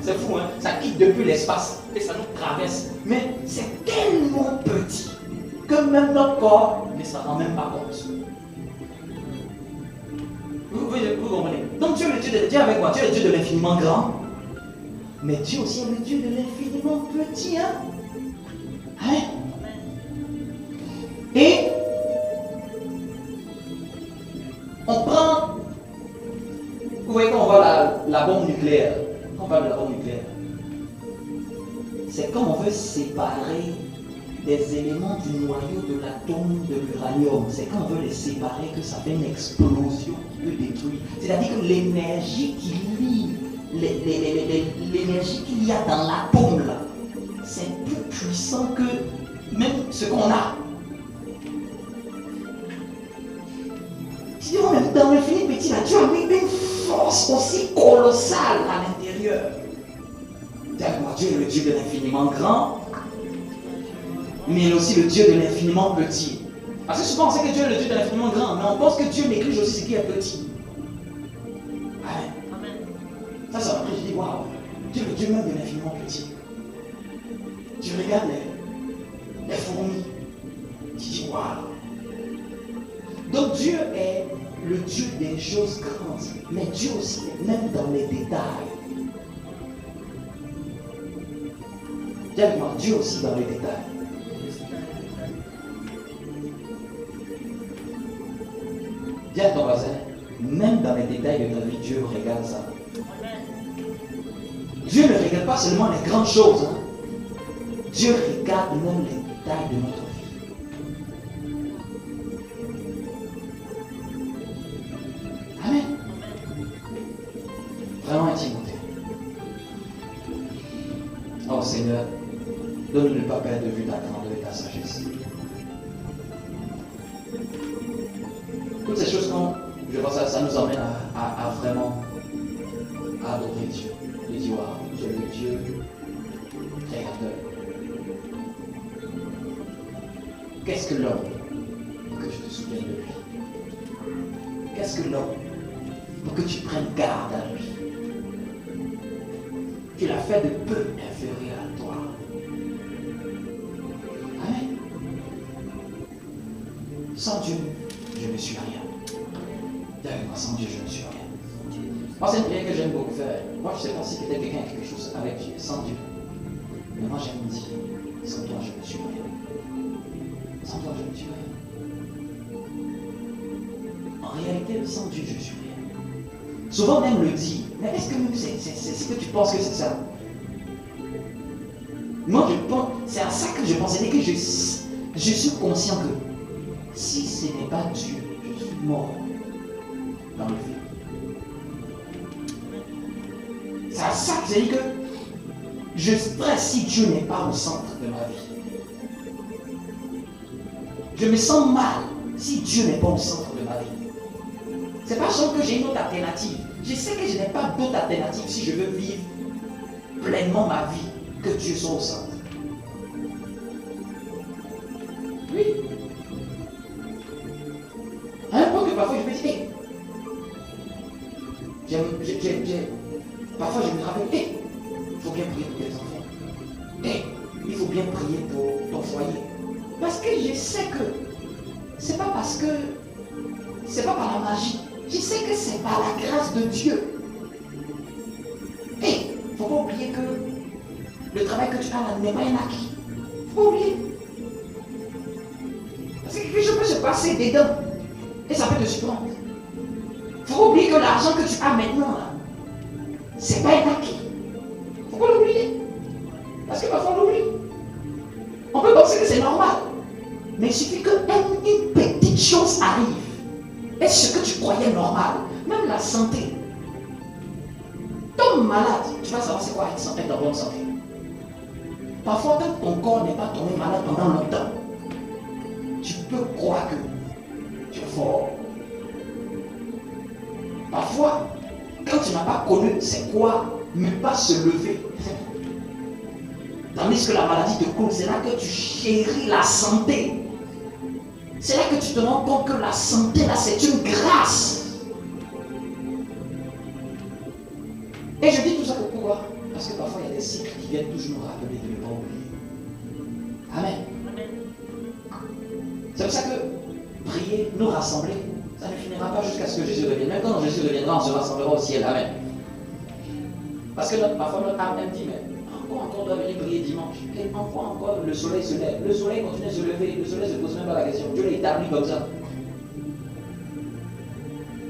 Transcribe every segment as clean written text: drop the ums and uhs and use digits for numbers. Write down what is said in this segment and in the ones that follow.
C'est fou, hein? Ça quitte depuis l'espace et ça nous traverse. Mais c'est tellement petit que même notre corps ne s'en rend même pas compte. Vous comprenez? Donc Dieu est le Dieu de Dieu avec moi. Dieu est le Dieu de l'infiniment grand. Mais Dieu aussi est le Dieu de l'infiniment petit. Hein? Et on prend, vous voyez quand on voit la bombe nucléaire, quand on parle de la bombe nucléaire, c'est comme on veut séparer des éléments du noyau de l'atome de l'uranium. C'est quand on veut les séparer que ça fait une explosion qui peut détruire. C'est-à-dire que l'énergie qui lie, l'énergie qu'il y a dans l'atome là, c'est plus puissant que même ce qu'on a. Sinon, même dans l'infini petit, là, Dieu a mis une force aussi colossale à l'intérieur. Dieu est le Dieu de l'infiniment grand, mais il est aussi le Dieu de l'infiniment petit. Parce que souvent on sait que Dieu est le Dieu de l'infiniment grand, mais on pense que Dieu néglige aussi ce qui est petit. Amen. Ça après je dis, waouh, Dieu est le Dieu même de l'infiniment petit. Tu regardes les fourmis, tu dis, waouh. Donc Dieu est le Dieu des choses grandes, mais Dieu aussi est même dans les détails. Dis avec moi, Dieu aussi dans les détails. Dis à ton voisin, même dans les détails de ta vie, Dieu regarde ça. Dieu ne regarde pas seulement les grandes choses. Dieu regarde même les détails de notre vie. Amen. Vraiment intimité. Oh Seigneur, donne-nous ne pas perdre de vue ta grandeur et ta sagesse. Toutes ces choses, quand je vois ça, ça nous emmène à vraiment adorer Dieu. Et dire, waouh, tu es le Dieu créateur. Qu'est-ce que l'homme pour que je te souvienne de lui? Qu'est-ce que l'homme pour que tu prennes garde à lui? Tu l'as fait de peu inférieur à toi. Amen. Sans Dieu, je ne suis rien. D'ailleurs, sans Dieu, je ne suis rien. Moi, c'est une prière que j'aime beaucoup faire. Moi, je ne sais pas si peut-être quelqu'un a quelque chose avec Dieu, sans Dieu. Mais moi, j'aime dire, sans toi, je ne suis rien. Sans toi, je ne suis rien. En réalité, sans Dieu, je ne suis rien. Souvent, même le dit. Mais est-ce que c'est ce que tu penses que c'est ça? Moi, je pense, c'est à ça que je pense. C'est que je suis conscient que si ce n'est pas Dieu, je suis mort dans le vie. C'est à ça que je dis que je stresse si Dieu n'est pas au centre de ma vie. Je me sens mal si Dieu n'est pas au centre de ma vie. C'est pas seulement que j'ai une autre alternative. Je sais que je n'ai pas d'autre alternative si je veux vivre pleinement ma vie que Dieu soit au centre. Oui. À un point que parfois je me dis, parfois je me rappelle, il faut bien prier pour tes enfants. Il faut bien prier pour ton foyer. Parce que je sais que c'est pas parce que c'est pas par la magie. Je sais que c'est par la grâce de Dieu. Il ne faut pas oublier que le travail que tu as là n'est pas un acquis. Il ne faut pas oublier. Parce que quelque chose peut se passer dedans. Et ça peut te surprendre. Il ne faut pas oublier que l'argent que tu as maintenant là, c'est pas un acquis. Il ne faut pas l'oublier. Parce que parfois on l'oublie. On peut penser que c'est normal. Mais il suffit qu'une petite chose arrive. Et ce que tu croyais normal, même la santé. Tombe malade, tu vas savoir c'est quoi être en bonne santé. Parfois, quand ton corps n'est pas tombé malade pendant longtemps, tu peux croire que tu es fort. Parfois, quand tu n'as pas connu c'est quoi ne pas se lever, tandis que la maladie te coule, c'est là que tu chéris la santé. C'est là que tu te rends compte que la santé, là, c'est une grâce. Et je dis tout ça pour Pourquoi? Parce que parfois il y a des cycles qui viennent toujours nous rappeler de ne pas oublier. Amen. C'est pour ça que prier, nous rassembler, ça ne finira pas jusqu'à ce que Jésus revienne. Même quand Jésus reviendra, on se rassemblera au ciel. Amen. Parce que parfois notre âme dit, mais encore doit venir prier dimanche. Et encore le soleil se lève. Le soleil continue de se lever. Le soleil ne se pose même pas la question. Dieu l'a établi comme ça.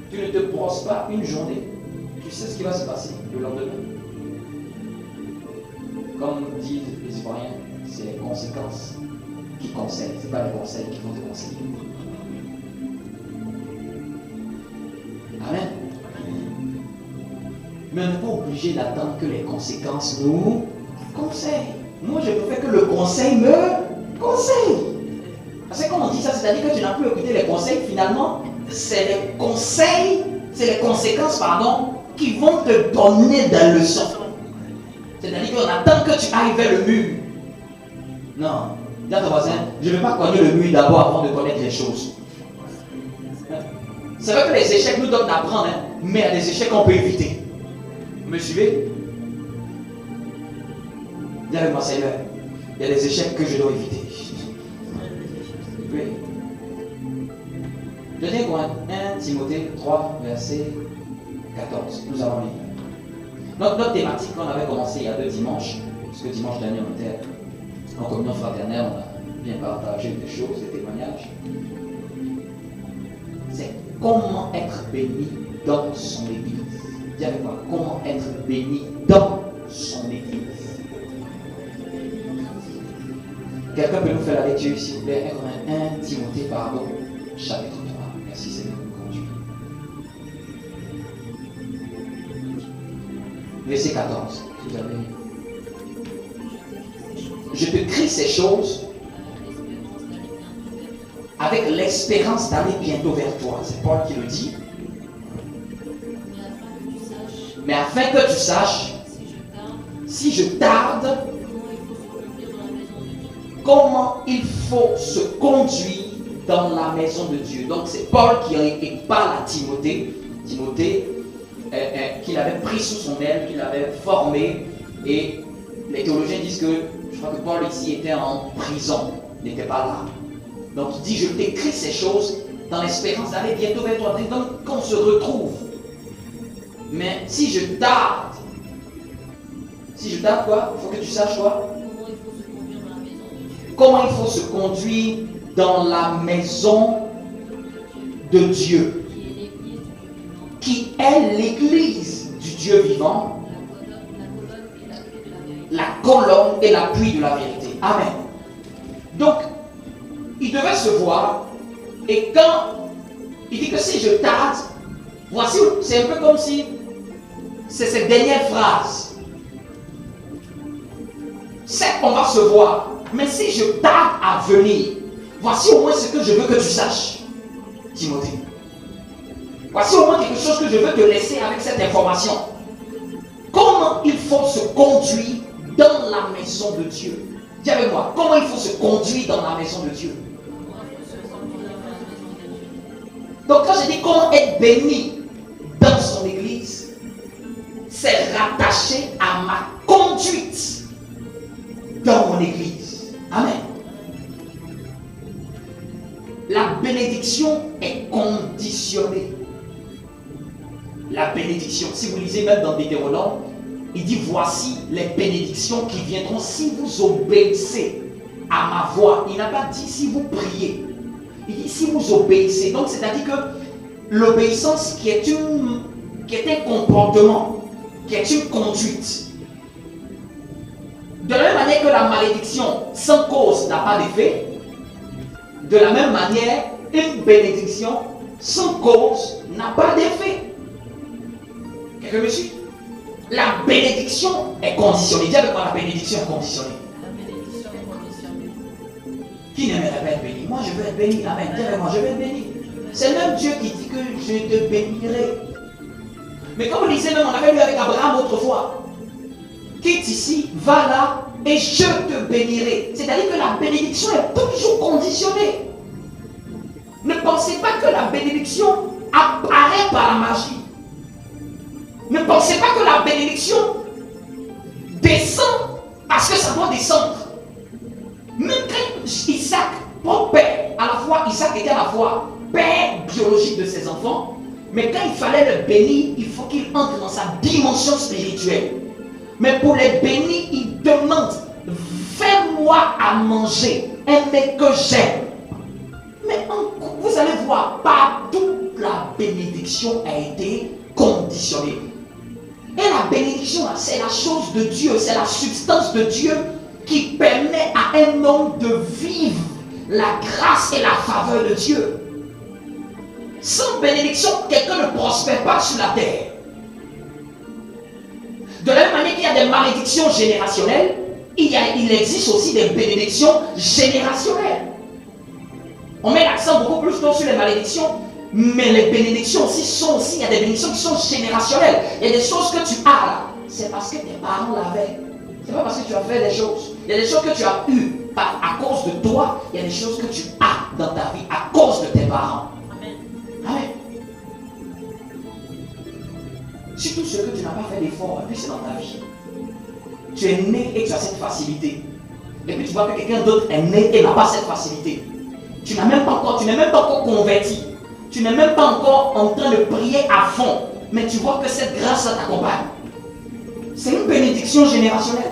Tu ne te brosses pas une journée. Tu sais ce qui va se passer le lendemain. Comme disent les Ivoiriens, c'est les conséquences qui conseillent. Ce n'est pas les conseils qui vont te conseiller. Amen. Mais on n'est pas obligé d'attendre que les conséquences nous conseillent. Moi, je préfère que le conseil me conseille. Parce que quand on dit ça, c'est-à-dire que tu n'as plus écouté les conseils, finalement, c'est les conseils, c'est les conséquences, pardon, qui vont te donner des leçons. C'est-à-dire qu'on attend que tu ailles vers le mur. Non. Dis à ton voisin, je ne vais pas connaître le mur d'abord avant de connaître les choses. C'est vrai que les échecs nous donnent d'apprendre, hein, mais il y a des échecs qu'on peut éviter. Vous me suivez? Dis avec moi, Seigneur, il y a des échecs que je dois éviter. Oui. 2 Corinthiens, 1 Timothée 3, verset 14. Nous allons lire. Notre thématique qu'on avait commencé il y a 2 dimanches, parce que dimanche dernier on était en communion fraternelle, on a bien partagé des choses, des témoignages. C'est comment être béni dans son église. Dis avec moi, comment être béni dans son église. Quelqu'un peut nous faire la lecture, s'il vous plaît, 1 Timothée, pardon, chapitre 3. Merci Seigneur de nous conduire. Verset 14. Vous avez... Je te crie ces choses avec l'espérance d'aller bientôt vers toi. C'est Paul qui le dit. Mais afin que tu saches, si je tarde, comment il faut se conduire dans la maison de Dieu. Donc c'est Paul qui parle à Timothée. Timothée, qu'il avait pris sous son aile, qu'il avait formé. Et les théologiens disent que, je crois que Paul ici était en prison, n'était pas là. Donc il dit, je t'écris ces choses dans l'espérance d'aller bientôt vers toi. Donc qu'on se retrouve. Mais si je tarde quoi? Il faut que tu saches quoi? Comment il faut se conduire dans la maison de Dieu, qui est l'église du Dieu vivant, la colonne et l'appui de la vérité. Amen. Donc, il devait se voir, et quand il dit que si je tarde, voici, c'est un peu comme si c'est cette dernière phrase. C'est qu'on va se voir. Mais si je tarde à venir, voici au moins ce que je veux que tu saches, Timothée. Voici au moins quelque chose que je veux te laisser avec cette information. Comment il faut se conduire dans la maison de Dieu. Dis avec moi, comment il faut se conduire dans la maison de Dieu. Donc quand je dis comment être béni dans son église, c'est rattaché à ma conduite dans mon église. Amen. La bénédiction est conditionnée. La bénédiction, si vous lisez même dans Deutéronome, il dit voici les bénédictions qui viendront si vous obéissez à ma voix. Il n'a pas dit si vous priez. Il dit si vous obéissez. Donc c'est-à-dire que l'obéissance qui est un comportement, qui est une conduite. De la même manière que la malédiction sans cause n'a pas d'effet, de la même manière, une bénédiction sans cause n'a pas d'effet. Quelqu'un me suit? La bénédiction est conditionnée. Dis avec moi, la bénédiction est conditionnée. La bénédiction est conditionnée. Qui n'aimerait pas être béni? Moi, je veux être béni. Amen. Dis avec moi, je veux être béni. C'est même Dieu qui dit que je te bénirai. Mais comme vous lisez même, on avait lu avec Abraham autrefois. Quitte ici, va là, et je te bénirai. C'est-à-dire que la bénédiction est toujours conditionnée. Ne pensez pas que la bénédiction apparaît par la magie. Ne pensez pas que la bénédiction bon père. À la fois, Isaac était à la fois père biologique de ses enfants, mais quand il fallait le bénir, il faut qu'il entre dans sa dimension spirituelle. Mais pour les bénir, il demande, fais-moi à manger, un mec que j'aime. Mais vous allez voir, partout la bénédiction a été conditionnée. Et la bénédiction, c'est la chose de Dieu, c'est la substance de Dieu qui permet à un homme de vivre la grâce et la faveur de Dieu. Sans bénédiction, quelqu'un ne prospère pas sur la terre. De la même manière qu'il y a des malédictions générationnelles, il existe aussi des bénédictions générationnelles. On met l'accent beaucoup plus tôt sur les malédictions, mais les bénédictions aussi, il y a des bénédictions qui sont générationnelles. Il y a des choses que tu as là, c'est parce que tes parents l'avaient. C'est pas parce que tu as fait des choses. Il y a des choses que tu as eues à cause de toi. Il y a des choses que tu as dans ta vie à cause de tes parents. Amen. Amen. Surtout ce que tu n'as pas fait d'effort, et puis c'est dans ta vie. Tu es né et tu as cette facilité. Et puis tu vois que quelqu'un d'autre est né et n'a pas cette facilité. Tu n'es même pas encore converti. Tu n'es même pas encore en train de prier à fond. Mais tu vois que cette grâce t'accompagne. C'est une bénédiction générationnelle.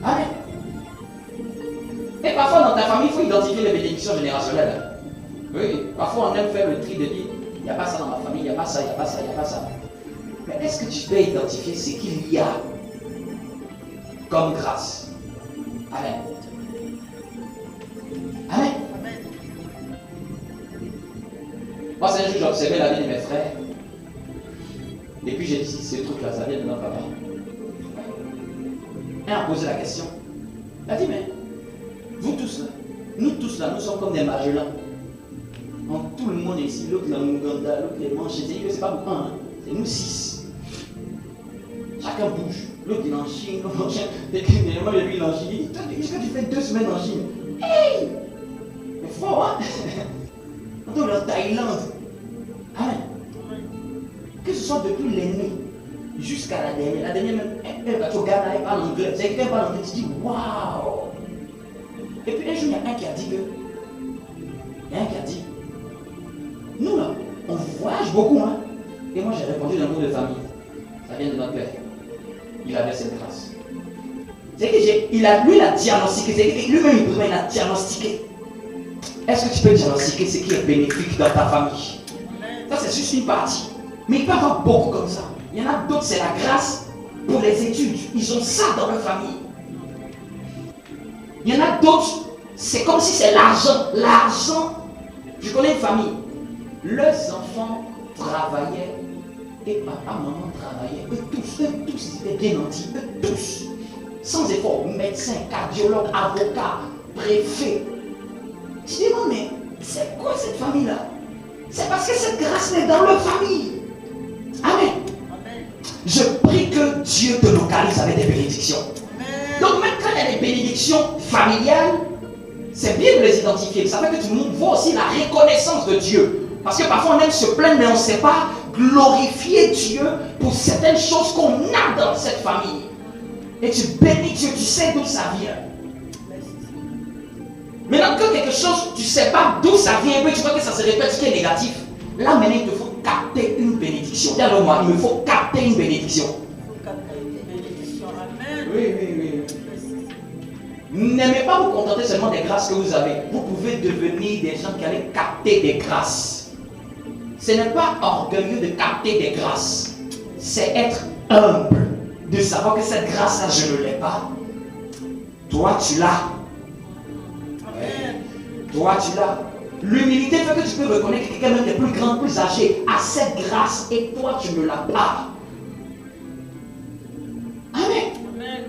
Amen. Et parfois dans ta famille, il faut identifier les bénédictions générationnelles. Oui, parfois on aime faire le tri de dire, il n'y a pas ça dans ma famille, il n'y a pas ça, il n'y a pas ça, il n'y a pas ça. Mais est-ce que tu peux identifier ce qu'il y a comme grâce? Amen. Amen. Moi, c'est un jour, j'observais la vie de mes frères. Et puis j'ai dit, ce truc-là, ça vient de notre papa. Et on a posé la question. Il a dit, mais vous tous là, nous sommes comme des Magellans. Tout le monde est ici, l'autre est en Ouganda, l'autre est en Chine. C'est pas beaucoup, hein? C'est nous 6. Chacun bouge. L'autre il est en Chine, l'autre en Chine. Moi, lui, il est en Chine. Il dit, toi, qu'est-ce que tu fais 2 semaines en Chine? Hey! Mais fort, hein? On est en Thaïlande. Amen. Que ce soit depuis l'aîné jusqu'à la dernière. La dernière même, elle va au Ghana, elle parle anglais. C'est quelqu'un parle anglais, tu dis waouh. Et puis un jour, il y a un qui a dit nous là, on voyage beaucoup, hein. Et moi j'ai répondu d'un mot de famille. Ça vient de notre père. Il avait cette grâce. C'est que lui il a diagnostiqué. Lui-même il a diagnostiqué. Est-ce que tu peux diagnostiquer ce qui est bénéfique dans ta famille? Ça c'est juste une partie. Mais il peut y avoir beaucoup comme ça. Il y en a d'autres, c'est la grâce pour les études. Ils ont ça dans leur famille. Il y en a d'autres, c'est comme si c'est l'argent. L'argent, je connais une famille. Leurs enfants travaillaient et papa, maman travaillaient. Eux tous, ils étaient bien nantis. Eux tous, sans effort. Médecins, cardiologues, avocats, préfets. Je dis, non mais c'est quoi cette famille-là? C'est parce que cette grâce est dans leur famille. Amen. Amen. Je prie que Dieu te localise avec des bénédictions. Amen. Donc même quand il y a des bénédictions familiales, c'est bien de les identifier. Ça fait que tout le monde voit aussi la reconnaissance de Dieu. Parce que parfois on aime se plaindre, mais on ne sait pas glorifier Dieu pour certaines choses qu'on a dans cette famille. Et tu bénis Dieu, tu sais d'où ça vient. Maintenant que quelque chose, tu ne sais pas d'où ça vient, et puis tu vois que ça se répète, ce qui est négatif. Là maintenant il te faut capter une bénédiction. Dis-le-moi, il me faut capter une bénédiction. Il faut capter une bénédiction. Amen. Oui. N'aimez pas vous contenter seulement des grâces que vous avez. Vous pouvez devenir des gens qui allaient capter des grâces. Ce n'est pas orgueilleux de capter des grâces. C'est être humble. De savoir que cette grâce-là, je ne l'ai pas. Toi, tu l'as. Amen. Toi, tu l'as. L'humilité fait que tu peux reconnaître que quelqu'un même est plus grand, plus âgé, a cette grâce et toi, tu ne l'as pas. Amen. Amen.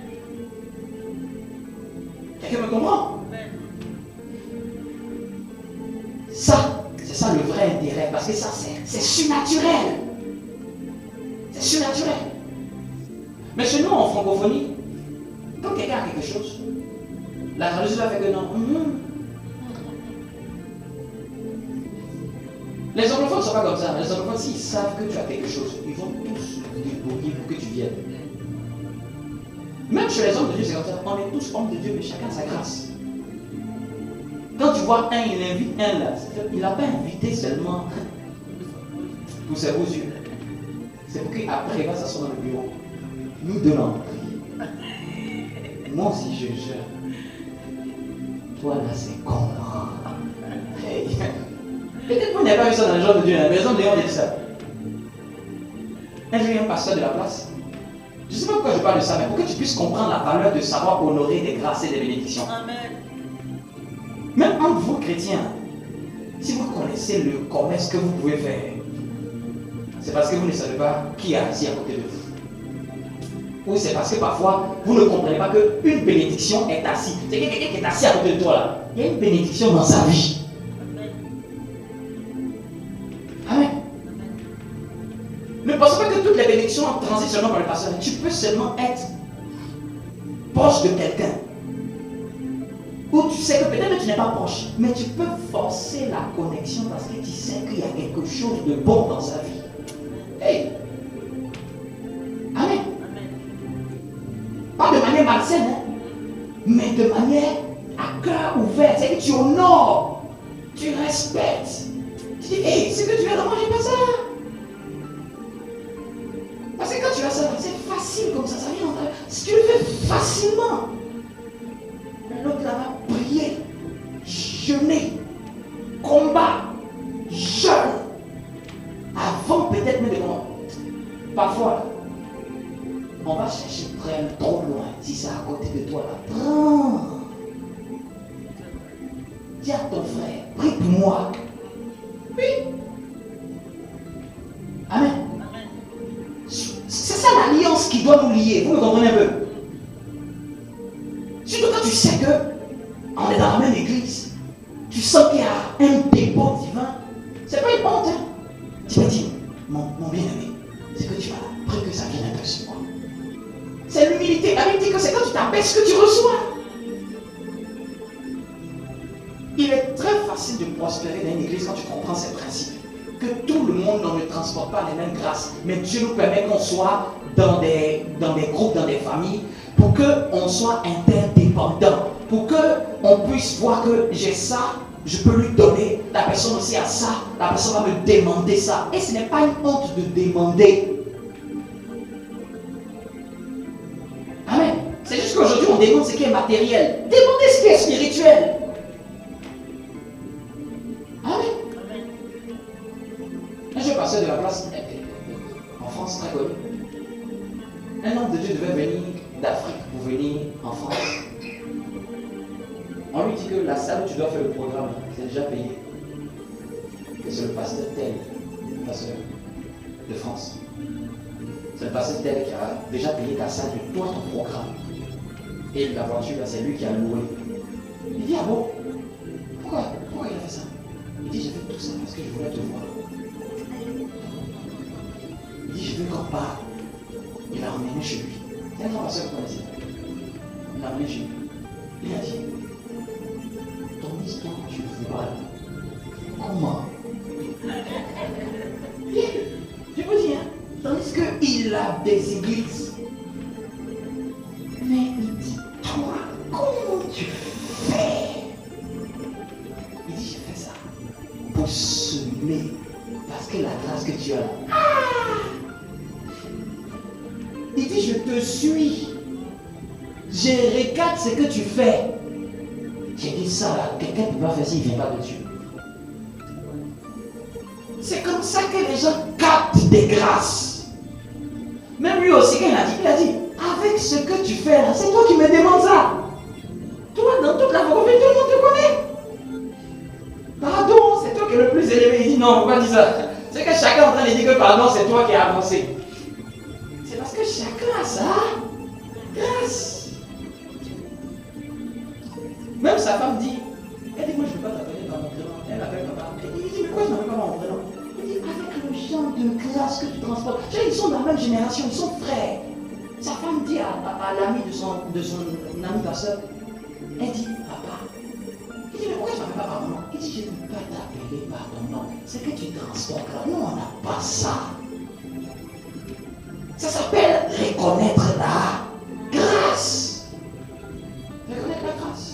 Quelqu'un me comprend? Amen. Ça, c'est ça le vrai intérêt, parce que ça, c'est surnaturel. C'est surnaturel. Mais chez nous, en francophonie, quand quelqu'un a quelque chose, la jalousie va faire que non. Les anglophones ne sont pas comme ça. Les anglophones, s'ils savent que tu as quelque chose, ils vont tous te débrouiller pour que tu viennes. Même chez les hommes de Dieu, c'est comme ça. On est tous hommes de Dieu, mais chacun a sa grâce. Quand tu vois un, il invite un là. Il n'a pas invité seulement pour ses beaux yeux. C'est pour qu'après, il va s'asseoir dans le bureau. Nous deux, on prie. Moi aussi, je jeûne. Toi là, c'est comment? Hey. Peut-être que vous n'avez pas vu ça dans le genre de Dieu. La maison de Dieu, on dit ça. Un jour, il y a un pasteur de la place. Je ne sais pas pourquoi je parle de ça, mais pour que tu puisses comprendre la valeur de savoir honorer des grâces et des bénédictions. Amen. Même entre vous, chrétiens, si vous connaissez le commerce que vous pouvez faire, c'est parce que vous ne savez pas qui est assis à côté de vous. Ou c'est parce que parfois, vous ne comprenez pas qu'une bénédiction est assise. C'est quelqu'un qui est assis à côté de toi là. Il y a une bénédiction dans sa vie. Amen. Ne pensez pas que toutes les bénédictions transitent seulement par le pasteur. Tu peux seulement être proche de quelqu'un. Ou tu sais que peut-être que tu n'es pas proche, mais tu peux forcer la connexion parce que tu sais qu'il y a quelque chose de bon dans sa vie. Hey! Amen. Pas de manière malsaine, hein? Mais de manière à cœur ouvert. C'est que tu honores, tu respectes. Tu dis, hey, c'est que tu viens de manger pas ça. Parce que quand tu as ça, c'est facile comme ça vient. Si tu le fais facilement, l'autre là va prier, jeûner, combat, jeûne. Avant peut-être même de comment. Parfois, on va chercher très trop loin. Si c'est à côté de toi là, prends. Dis à ton frère, prie pour moi. Oui. Amen. C'est ça l'alliance qui doit nous lier. Vous me comprenez un peu? Surtout quand tu sais que on est dans la même église. Tu sens qu'il y a un dépôt divin. C'est pas une honte. Hein? Tu me dis, mon bien-aimé, c'est que tu as pris que ça vienne un peu sur moi. C'est l'humilité. La Bible dit que c'est quand tu t'abaisses que tu reçois. Il est très facile de prospérer dans une église quand tu comprends ces principes. Que tout le monde ne transporte pas les mêmes grâces. Mais Dieu nous permet qu'on soit dans des groupes, dans des familles, pour qu'on soit interdépendants. Pour qu'on puisse voir que j'ai ça, je peux lui donner. La personne aussi a ça, la personne va me demander ça. Et ce n'est pas une honte de demander. Amen. C'est juste qu'aujourd'hui on demande ce qui est matériel. Demandez ce qui est spirituel. Amen. Un jeune pasteur de la place en France très connu. Un homme de Dieu devait venir d'Afrique pour venir en France. On lui dit que la salle où tu dois faire le programme, c'est déjà payé. Que c'est le pasteur tel, le pasteur de France. C'est le pasteur tel qui a déjà payé ta salle de toi ton programme. Et la voiture, c'est lui qui a loué. Il dit, ah bon? Pourquoi il a fait ça? Il dit, j'ai fait tout ça parce que je voulais te voir. Il dit, je veux qu'on parle. Il l'a emmené chez lui. C'est un grand pasteur que vous connaissez. Il l'a emmené chez lui. Il a dit, ton histoire, tu vois. Comment? Je vous dis, hein, tandis qu'il a des églises. Mais il dit, toi, comment tu fais? Il dit, j'ai fait ça pour semer. Parce que la grâce que tu as là. Il dit, je te suis. Je regarde ce que tu fais. J'ai dit ça là, quelqu'un ne peut pas faire s'il ne vient pas de Dieu. C'est comme ça que les gens captent des grâces. Même lui aussi, quand il a dit, avec ce que tu fais là, c'est toi qui me demandes ça. Toi, dans toute la pauvreté, tout le monde te connaît. Pardon, c'est toi qui es le plus élevé. Il dit non, on ne peut pas dire ça. C'est que chacun est en train de dire que pardon, c'est toi qui as avancé. C'est parce que chacun a ça. Grâce. Même sa femme dit, elle dit, moi je ne peux pas t'appeler par mon prénom. Elle appelle papa. Elle dit, mais pourquoi je n'appelle pas mon prénom? Elle dit, avec le genre de grâce que tu transportes. Ils sont de la même génération, ils sont frères. Sa femme dit à l'ami de son ami pasteur, elle dit, papa, il dit, mais pourquoi je ne m'appelle pas par mon nom? Il dit, je ne peux pas t'appeler par ton nom. C'est que tu transportes là. Nous, on n'a pas ça. Ça s'appelle reconnaître la grâce. Reconnaître la grâce.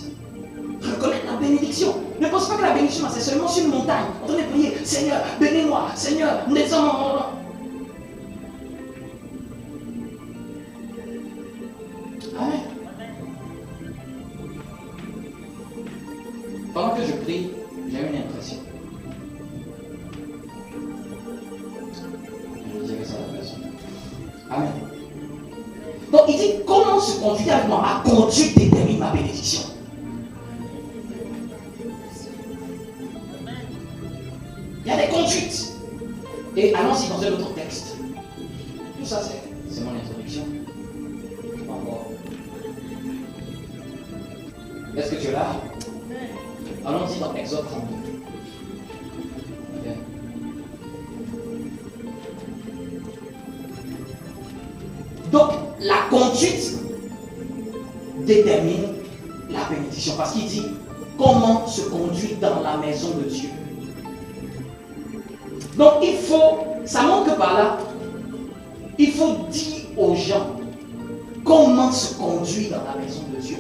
Reconnaître la bénédiction. Ne pense pas que la bénédiction, c'est seulement sur une montagne. En train de prier, Seigneur, bénis-moi, Seigneur, descends. Amen. Pendant que je prie, j'ai une impression. Je dirais ça à la personne. Amen. Donc il dit, comment se conduire avec moi? Ma conduite détermine ma bénédiction. Il y a des conduites. Et allons-y dans un autre texte. Tout ça, c'est mon introduction. Encore. Est-ce que tu es là? Allons-y dans Exode 32. Okay. Donc, la conduite détermine la bénédiction. Parce qu'il dit comment se conduire dans la maison de Dieu. Donc, il faut, ça montre que par là, il faut dire aux gens comment se conduire dans la maison de Dieu.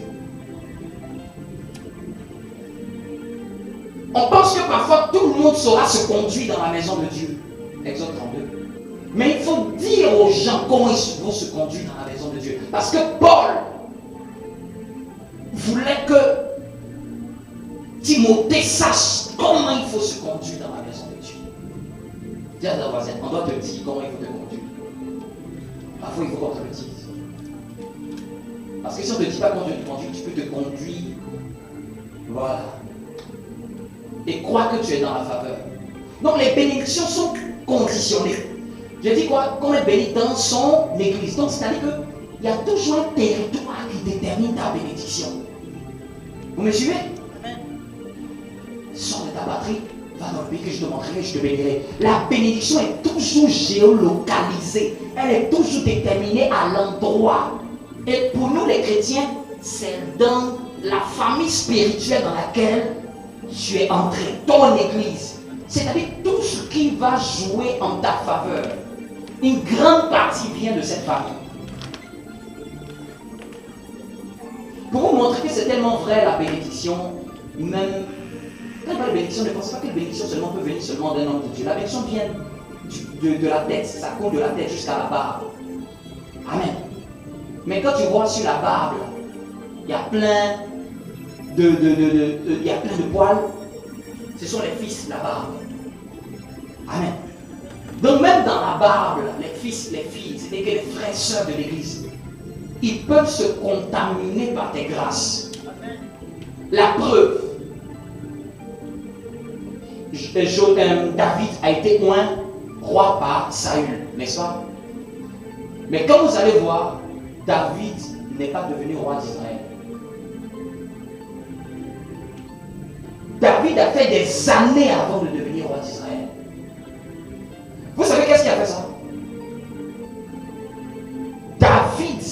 On pense que parfois tout le monde saura se conduire dans la maison de Dieu. Exode 32. Mais il faut dire aux gens comment ils vont se conduire dans la maison de Dieu. Parce que Paul voulait que Timothée sache comment il faut se conduire dans la maison de Dieu. Dis à ta voisine, on doit te dire comment il faut te conduire. Parfois il faut qu'on te le dise. Parce que si on ne te dit pas comment tu te conduis, tu peux te conduire. Voilà. Et crois que tu es dans la faveur. Donc les bénédictions sont conditionnées. Je dis quoi? Qu'on est béni dans son église. Donc c'est-à-dire qu'il y a toujours un territoire qui détermine ta bénédiction. Vous me suivez? Sors de ta patrie, va dans le pays que je te montrerai, je te bénirai. La bénédiction est toujours géolocalisée. Elle est toujours déterminée à l'endroit. Et pour nous les chrétiens, c'est dans la famille spirituelle dans laquelle tu es entré, ton église. C'est-à-dire tout ce qui va jouer en ta faveur. Une grande partie vient de cette famille. Pour vous montrer que c'est tellement vrai la bénédiction, même quand la bénédiction, ne pensez pas que la bénédiction seulement peut venir seulement d'un homme de Dieu. La bénédiction vient de la tête, ça court de la tête jusqu'à la barbe. Amen. Mais quand tu vois sur la barbe, il y a plein de poils. Ce sont les fils de la barbe. Amen. Donc même dans la barbe, les fils, les filles, c'est-à-dire que les frères et sœurs de l'église, ils peuvent se contaminer par tes grâces. Amen. La preuve, David a été oint roi par Saül, n'est-ce pas? Mais quand vous allez voir, David n'est pas devenu roi d'Israël. David a fait des années avant de devenir roi d'Israël. Vous savez qu'est-ce qui a fait ça? David,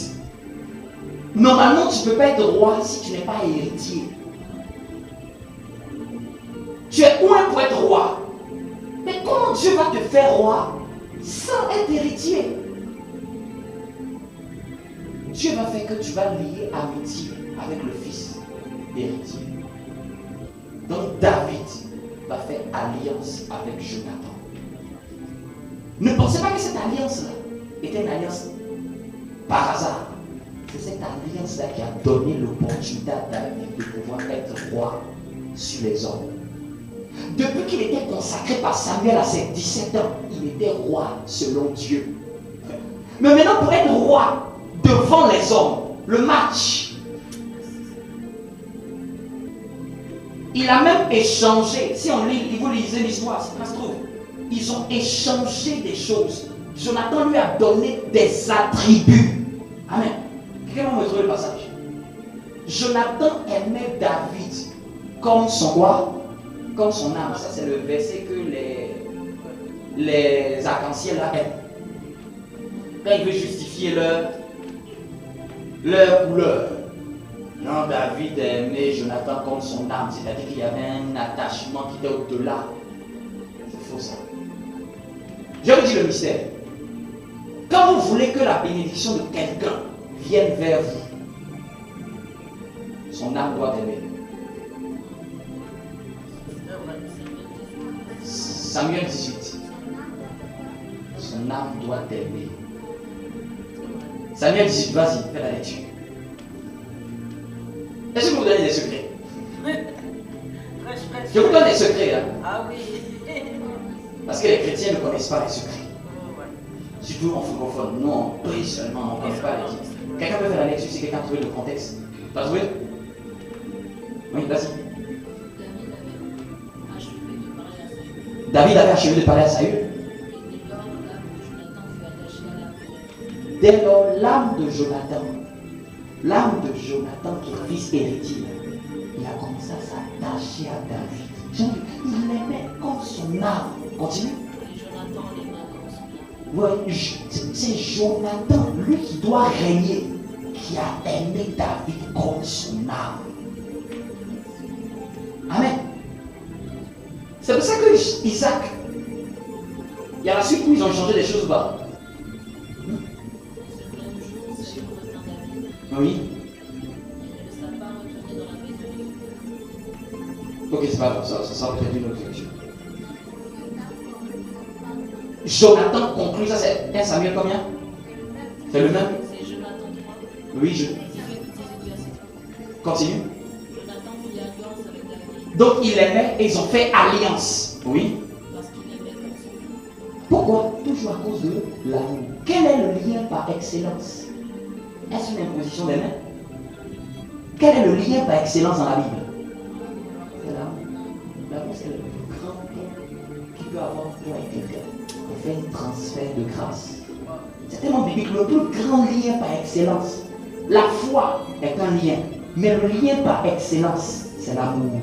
normalement tu ne peux pas être roi si tu n'es pas héritier. Tu es loin pour être roi. Mais comment Dieu va te faire roi sans être héritier? Dieu va faire que tu vas lier amitié avec le fils héritier. Donc David va faire alliance avec Jonathan. Ne pensez pas que cette alliance-là était une alliance par hasard. C'est cette alliance-là qui a donné l'opportunité à David de pouvoir être roi sur les hommes. Depuis qu'il était consacré par Samuel à ses 17 ans, il était roi selon Dieu. Mais maintenant, pour être roi devant les hommes, le match, il a même échangé. Si on lit, vous lisez l'histoire, ça se trouve. Ils ont échangé des choses. Jonathan lui a donné des attributs. Amen. Quelqu'un va me trouver le passage. Jonathan aimait David comme son roi, comme son âme. Ça, c'est le verset que les arcs-en-ciel aiment. Quand il veut justifier leur couleur. Non, David aimait Jonathan comme son âme. C'est-à-dire qu'il y avait un attachement qui était au-delà. C'est faux ça. Je vous dis le mystère. Quand vous voulez que la bénédiction de quelqu'un vienne vers vous, son âme doit aimer. Samuel 18. Son âme doit t'aimer. Samuel 18, vas-y, fais la lecture. Est-ce que vous donnez des secrets? Je vous donne des secrets. Hein? Ah oui. Parce que les chrétiens ne connaissent pas les secrets. Ouais. Surtout en francophone. Nous, on prie seulement, on ne connaît pas les titres. Quelqu'un peut faire la lecture si quelqu'un a trouvé le contexte. T'as trouvé? Oui, vas-y. David avait achevé de parler à Saül. Dès lors, l'âme de Jonathan qui est fils héritier, il a commencé à s'attacher à David. Il l'aimait comme son âme. Continue. Oui, c'est Jonathan, lui qui doit régner, qui a aimé David comme son âme. Amen. C'est pour ça que Isaac, il y a la suite où ils ont changé des choses bas. Oui. Ok, c'est pas grave, ça sera peut-être une autre lecture. Jonathan conclut, ça c'est 1 Samuel combien? C'est le même? C'est Jonathan 3. Oui, je. Continue. Jonathan fit alliance avec David. Donc il aimait et ils ont fait alliance. Oui. Parce qu'il aimait comme ça. Pourquoi? Toujours à cause de l'amour. Quel est le lien par excellence? Est-ce une imposition des mains? Quel est le lien par excellence dans la Bible? C'est l'amour. L'amour, c'est le plus grand lien qui peut avoir toi et quelqu'un. On fait un transfert de grâce. C'est tellement biblique. Le plus grand lien par excellence. La foi est un lien. Mais le lien par excellence, c'est l'amour.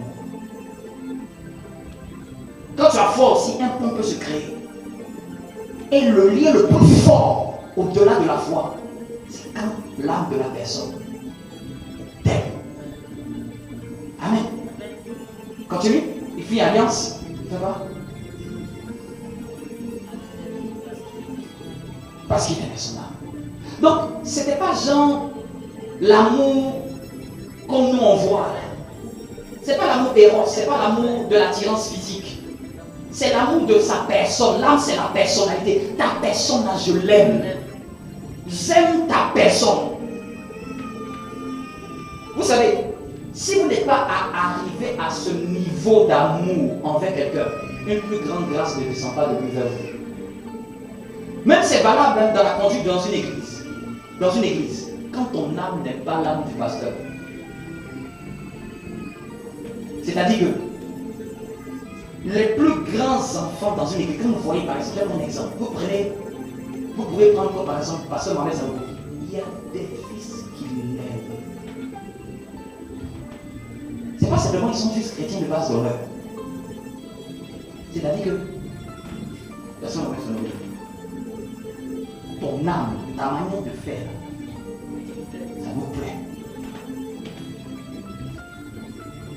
Quand tu as foi aussi, un pont peut se créer. Et le lien le plus fort, au-delà de la foi, c'est quand l'âme de la personne t'aime. Amen. Continue. Il fit alliance. Ça va? Parce qu'il aimait son âme. Donc, ce n'était pas genre l'amour comme nous on voit. Ce n'est pas l'amour éros, ce n'est pas l'amour de l'attirance physique. C'est l'amour de sa personne. L'âme, c'est la personnalité. Ta personne, là, je l'aime. J'aime ta personne. Vous savez, si vous n'êtes pas arrivé à ce niveau d'amour envers quelqu'un, une plus grande grâce ne descend pas depuis vers vous. Même c'est valable dans la conduite dans une église. Dans une église, quand ton âme n'est pas l'âme du pasteur, c'est-à-dire que les plus grands enfants dans une église, quand vous voyez par exemple, un exemple, vous pouvez prendre comme par exemple pasteur Marais Zango. Il y a des fils qui l'aiment. C'est pas simplement qu'ils sont juste chrétiens de base d'honneur. C'est-à-dire que personne ne va se nommer. Ton âme, ta manière de faire, ça vous plaît.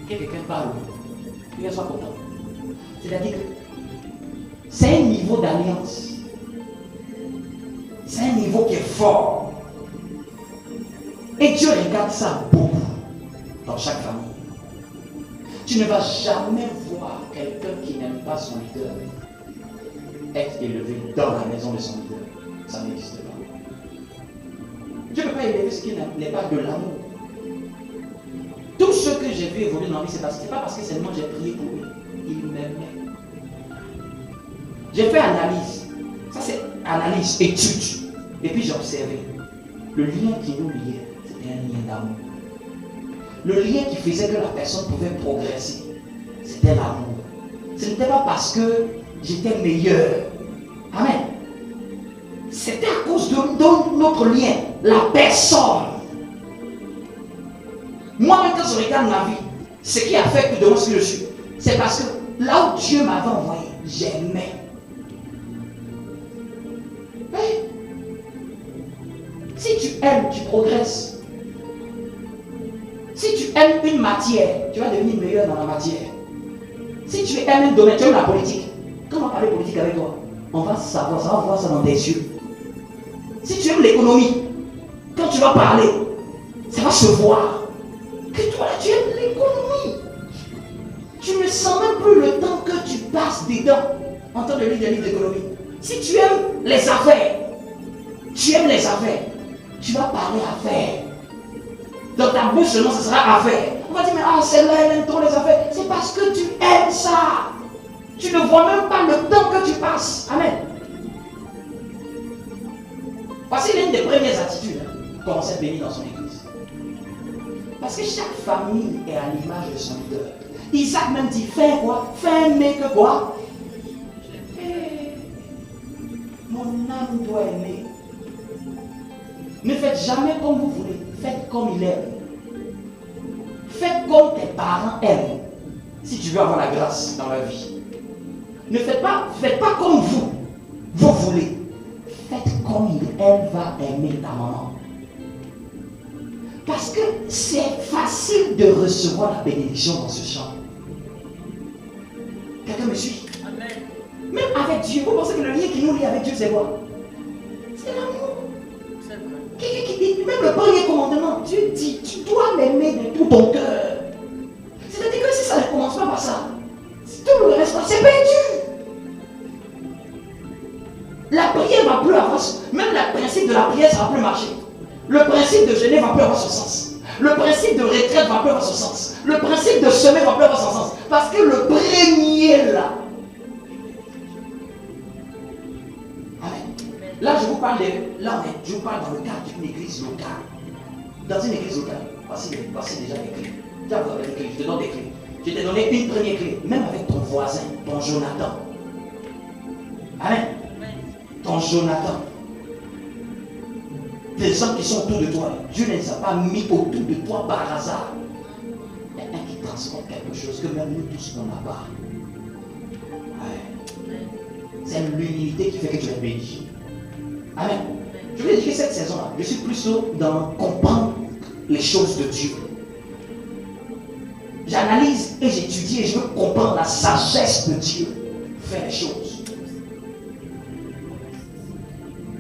Que quelqu'un parle, qu'il soit content. C'est-à-dire que c'est un niveau d'alliance. C'est un niveau qui est fort. Et Dieu regarde ça beaucoup dans chaque famille. Tu ne vas jamais voir quelqu'un qui n'aime pas son leader être élevé dans la maison de son leader. Ça n'existe pas. Dieu ne peut pas élever ce qui n'est pas de l'amour. Tout ce que j'ai vu évoluer dans la vie, c'est pas parce que seulement j'ai prié pour lui. Il m'aimait. J'ai fait analyse. Ça c'est analyse, étude. Et puis j'ai observé. Le lien qui nous liait, c'était un lien d'amour. Le lien qui faisait que la personne pouvait progresser, c'était l'amour. Ce n'était pas parce que j'étais meilleur. Amen. C'était à cause de notre lien, la personne. Moi-même, quand je regarde ma vie, ce qui a fait que de moi ce que je suis, c'est parce que là où Dieu m'avait envoyé, j'aimais. Mais, si tu aimes, tu progresses. Si tu aimes une matière, tu vas devenir meilleur dans la matière. Si tu aimes un domaine, tu aimes la politique. Quand on va parler politique avec toi, on va savoir, ça va voir ça dans tes yeux. Si tu aimes l'économie, quand tu vas parler, ça va se voir. Que toi là, tu aimes l'économie. Tu ne sens même plus le temps que tu passes dedans. en train de lire des livres d'économie. Si tu aimes les affaires, tu aimes les affaires, tu vas parler affaires. Dans ta bouche seulement, ce sera affaires. On va dire, mais ah, celle-là, elle aime trop les affaires. C'est parce que tu aimes ça. Tu ne vois même pas le temps que tu passes. Amen. Voici l'une des premières attitudes pour commencer à bénir dans son église. Parce que chaque famille est à l'image de son leader. Isaac même dit, fais quoi? Fais aimer que quoi? Mon âme doit aimer. Ne faites jamais comme vous voulez. Faites comme il aime. Faites comme tes parents aiment. Si tu veux avoir la grâce dans la vie. Ne faites pas comme vous voulez. Faites comme elle va aimer ta maman. Parce que c'est facile de recevoir la bénédiction dans ce champ. Quelqu'un me suit? Amen. Même avec Dieu, vous pensez que le lien qui nous lie avec Dieu, c'est quoi? C'est l'amour. C'est vrai. Qui dit, même le premier commandement, Dieu dit, tu dois m'aimer de tout ton cœur. C'est-à-dire que si ça ne commence pas par ça, si tout le reste, c'est perdu. La prière ne va plus avoir, même le principe de la prière, ça ne va plus marcher. Le principe de jeûner ne va plus avoir son sens. Le principe de retraite ne va plus avoir son sens. Le principe de semer ne va plus avoir son sens. Parce que le premier là. Amen. Là, je vous parle je vous parle dans le cadre d'une église locale. Dans une église locale, voici déjà les clés. Tiens, vous avez les clés, je te donne des clés. Je t'ai donné une première clé, même avec ton voisin, ton Jonathan. Amen. Ton Jonathan. Les gens qui sont autour de toi, Dieu ne les a pas mis autour de toi par hasard. Il y a un qui transporte quelque chose que même nous tous on n'a pas. Ouais. C'est l'humilité qui fait que tu es béni. Amen. Je vais dire que cette saison-là, je suis plutôt dans comprendre les choses de Dieu. J'analyse et j'étudie et je veux comprendre la sagesse de Dieu. Faire les choses.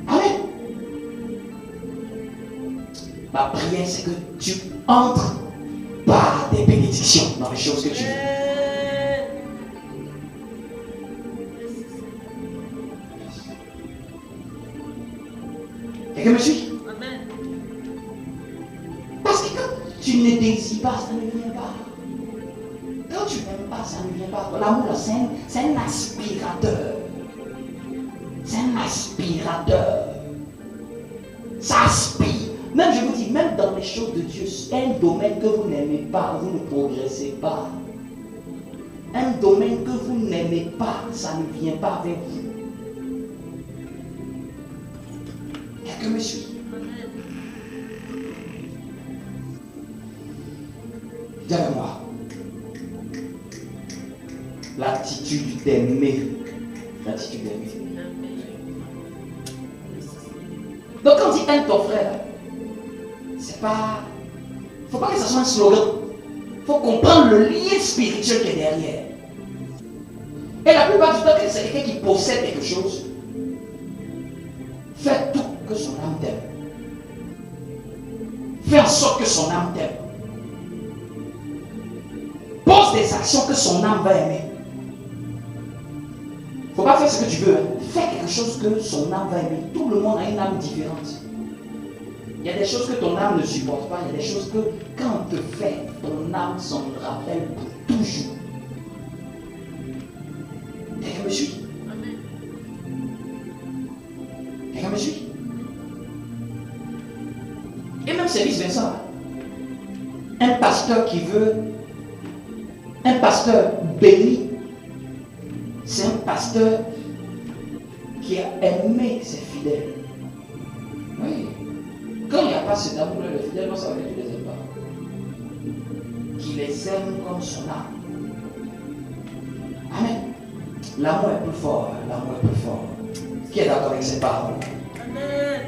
Amen. Ma prière, c'est que tu entres par des bénédictions dans les choses que tu veux. Quelqu'un me suit? Amen. Parce que quand tu ne désires pas, ça ne vient pas. Quand tu n'aimes pas, ça ne vient pas. L'amour, c'est un aspirateur. C'est un aspirateur. Ça aspire. Même, je vous dis, même dans les choses de Dieu, un domaine que vous n'aimez pas, vous ne progressez pas. Un domaine que vous n'aimez pas, ça ne vient pas avec vous. Quelqu'un me suit? Dis avec moi. L'attitude d'aimer. L'attitude d'aimer. Donc quand on dit aime ton frère, c'est pas. Faut pas que ça soit un slogan. Faut comprendre le lien spirituel qui est derrière. Et la plupart du temps, quand c'est quelqu'un qui possède quelque chose, fais tout que son âme t'aime. Fais en sorte que son âme t'aime. Pose des actions que son âme va aimer. Faut pas faire ce que tu veux. Hein. Fais quelque chose que son âme va aimer. Tout le monde a une âme différente. Il y a des choses que ton âme ne supporte pas. Il y a des choses que quand on te fait, ton âme s'en rappelle pour toujours. Quelqu'un me suit? Quelqu'un me suit? Et même c'est vice-versa. Un pasteur qui veut, un pasteur béni, c'est un pasteur qui a aimé ses fidèles. Oui. Quand il n'y a pas cet amour, les fidèles vont savoir que tu ne les aimes pas. Qu'il les aime comme son âme. Amen. L'amour est plus fort. L'amour est plus fort. Qui est d'accord avec ces paroles? Amen.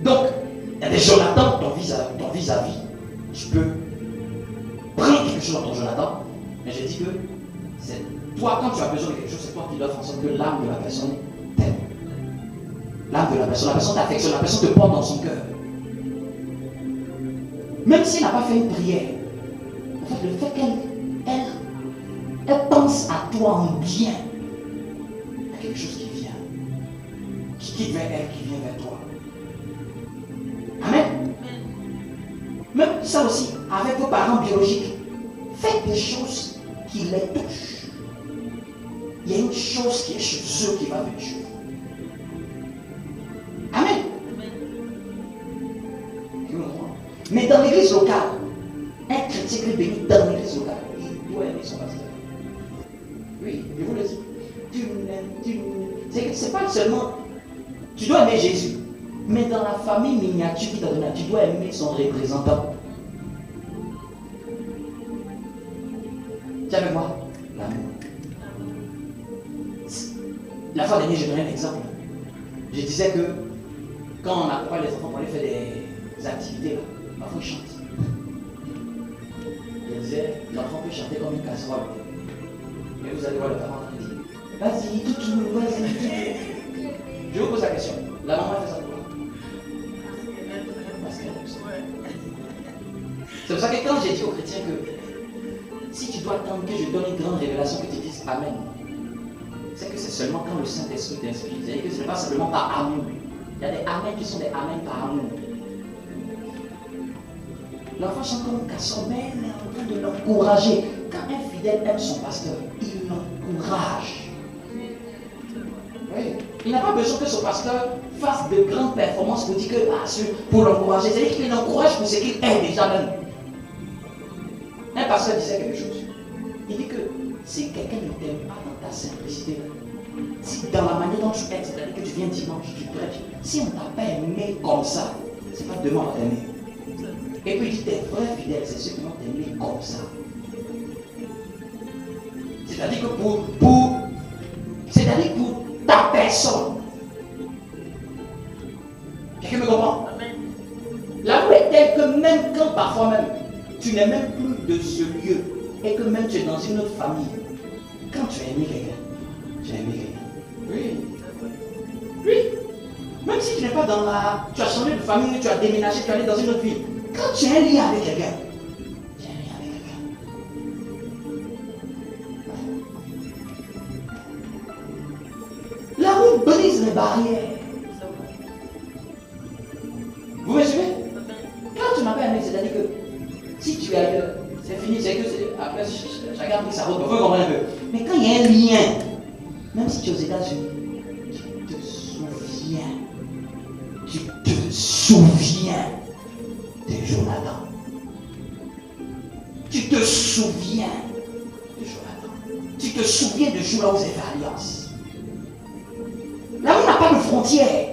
Donc, il y a des Jonathan, ton vis-à-vis. Tu peux prendre quelque chose dans ton Jonathan, mais je dis que c'est toi, quand tu as besoin de quelque chose, c'est toi qui dois faire en sorte que l'âme de la personne t'aime. L'âme de la personne t'affectionne, la personne te porte dans son cœur. Même s'il n'a pas fait une prière, en fait, le fait elle pense à toi en bien. Il y a quelque chose qui vient. Qui quitte vers elle, qui vient vers toi. Amen. Même ça aussi, avec vos parents biologiques, faites des choses qui les touchent. Il y a une chose qui est chez eux qui va venir chez vous. Amen. Mais dans l'église locale, un chrétien qui est béni dans l'église locale, il doit aimer son pasteur. Oui, je vous le dis. Tu l'aimes. C'est pas seulement. Tu dois aimer Jésus. Mais dans la famille miniature qui t'a donné, tu dois aimer son représentant. Tu es avec moi? L'amour. La fois dernière, je donnais un exemple. Je disais que quand on accompagne les enfants pour aller faire des activités, là, parfois ils chantent. Je disais, l'enfant peut chanter comme une casserole. Et vous allez voir le parent qui dit, vas-y, tout, vas-y. Je vous pose la question. La maman fait ça pour moi. Parce qu'elle aime ça. C'est pour ça que quand j'ai dit aux chrétiens que si tu dois attendre que je donne une grande révélation, que tu dises Amen, c'est que c'est seulement quand le Saint-Esprit t'inspire. C'est-à-dire que ce n'est pas simplement par amour. Il y a des Amen qui sont des Amen par amour. L'enfant chante comme un casson, mais elle est en train de l'encourager. Quand un fidèle aime son pasteur, il l'encourage. Oui. Il n'a pas besoin que son pasteur fasse de grandes performances pour dire que pour l'encourager. C'est-à-dire qu'il l'encourage pour ce qu'il est déjà même. Un pasteur disait quelque chose. Il dit que si quelqu'un ne t'aime pas dans ta simplicité, si dans la manière dont tu es, c'est-à-dire que tu viens dimanche, tu prêches, si on ne t'a pas aimé comme ça, c'est pas demain on va t'aimer. Et puis il dit, tes vrais fidèles, c'est ceux qui vont t'aimer comme ça. C'est-à-dire que pour ta personne. Quelqu'un me comprend? L'amour est tel que même quand parfois même, tu n'es même plus de ce lieu et que même tu es dans une autre famille, quand tu as aimé quelqu'un, tu as aimé quelqu'un. Oui. Oui. Même si tu n'es pas dans la... Tu as changé de famille, tu as déménagé, tu es allé dans une autre ville. Quand tu as un lien avec quelqu'un, tu as un lien avec quelqu'un. L'amour brise les barrières. Vous me suivez? Quand tu n'as pas aimé, c'est-à-dire que si tu es ailleurs, c'est fini, c'est que après chacun a pris sa route, vous comprenez un peu. Mais quand il y a un lien, même si tu es aux États-Unis, tu te souviens de Jonathan. Tu te souviens de Jonathan. Tu te souviens de jour là où vous avez fait alliance. L'amour n'a pas de frontières.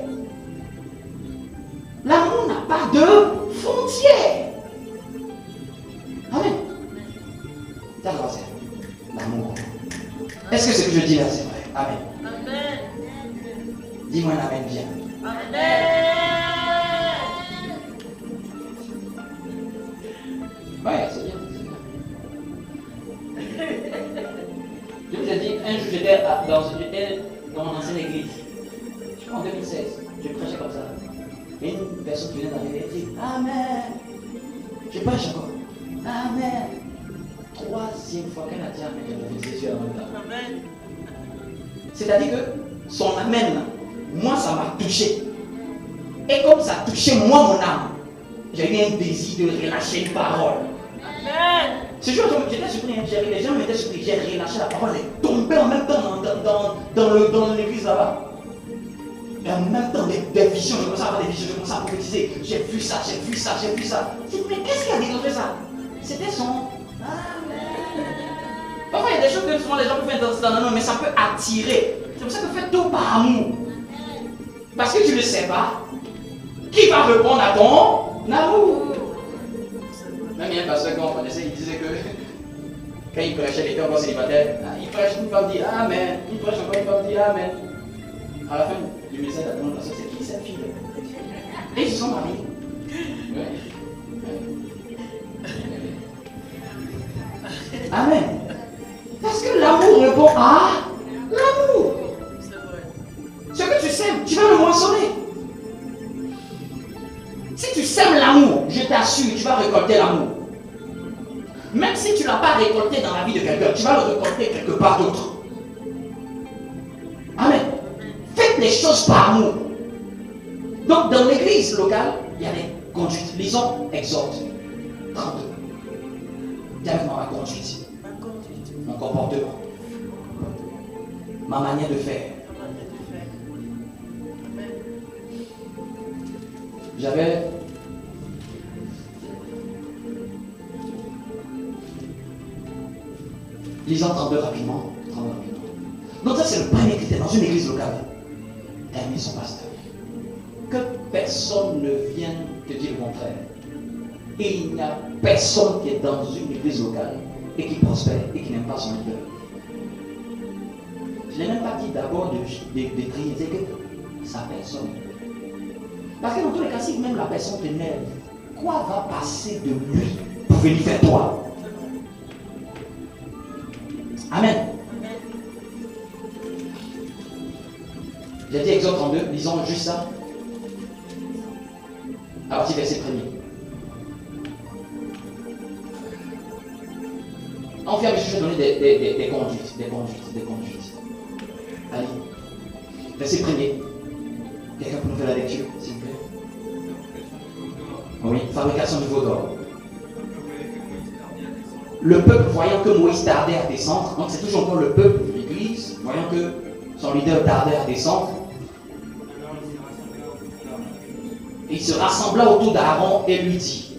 L'amour n'a pas de frontières. Amen. D'accord, c'est l'amour. Est-ce que ce que je dis là, c'est vrai? Amen. Amen. Dis-moi un amen bien. Amen. Ouais, c'est bien. Je vous ai dit, un jour j'étais dans mon ancienne église. Je crois en 2016. Je prêchais comme ça. Et une personne qui vient d'arriver, elle dit Amen. Je prêche encore. Amen. Troisième fois qu'elle a dit Amen, j'ai fait Jésus en même temps. Amen. C'est-à-dire que son Amen, moi ça m'a touché. Et comme ça a touché moi mon âme, j'ai eu un désir de relâcher une parole. Amen. Ce jour, j'étais surpris, les gens m'étaient surpris, j'ai relâché la parole, elle est tombée en même temps dans l'église là-bas. Et en même temps, des visions, je commençais à avoir des visions, je commençais à prophétiser. J'ai vu ça, j'ai vu ça, j'ai vu ça. J'ai dit, mais qu'est-ce qui a déclenché ça? C'était son Amen. Parfois, il y a des choses que souvent les gens peuvent faire dans un mais ça peut attirer. C'est pour ça que fais tout par amour. Parce que tu ne sais pas qui va répondre à ton amour. Même il y a un pasteur qu'on connaissait, il disait que quand il prêchait, il était encore célibataire. Il prêche, une femme dit Amen. Il prêche encore, une femme dit Amen. À la fin du message, la demande, c'est qui cette fille? Et ils se sont mariés. Amen. Parce que l'amour répond à l'amour. Ce que tu sèmes, tu vas le moissonner. Si tu sèmes l'amour, je t'assure, tu vas récolter l'amour. même si tu ne l'as pas récolté dans la vie de quelqu'un, tu vas le récolter quelque part d'autre. Amen. Faites les choses par amour. Donc, dans l'église locale, il y a des conduites. Lisons Exode 32. Dis avec moi ma conduite, mon comportement, ma manière de faire. J'avais lisons 32 rapidement. Donc ça c'est le premier critère dans une église locale. Aimer son pasteur. Que personne ne vienne te dire le contraire. Et il n'y a personne qui est dans une église locale et qui prospère et qui n'aime pas son leader. Je n'ai même pas dit d'abord de critiquer sa personne. Parce que dans tous les cas, si même la personne t'énerve, quoi va passer de lui pour venir vers toi? Amen. J'ai dit Exode 32, lisons juste ça. À partir du verset 1er. En fait, je vais donner des conduites. Allez. Verset 1er. Quelqu'un peut nous faire la lecture, s'il vous plaît? Oui, fabrication du veau d'or. Le peuple, voyant que Moïse tardait à descendre, donc c'est toujours encore le peuple, l'église, voyant que son leader tardait à descendre, il se rassembla autour d'Aaron et lui dit: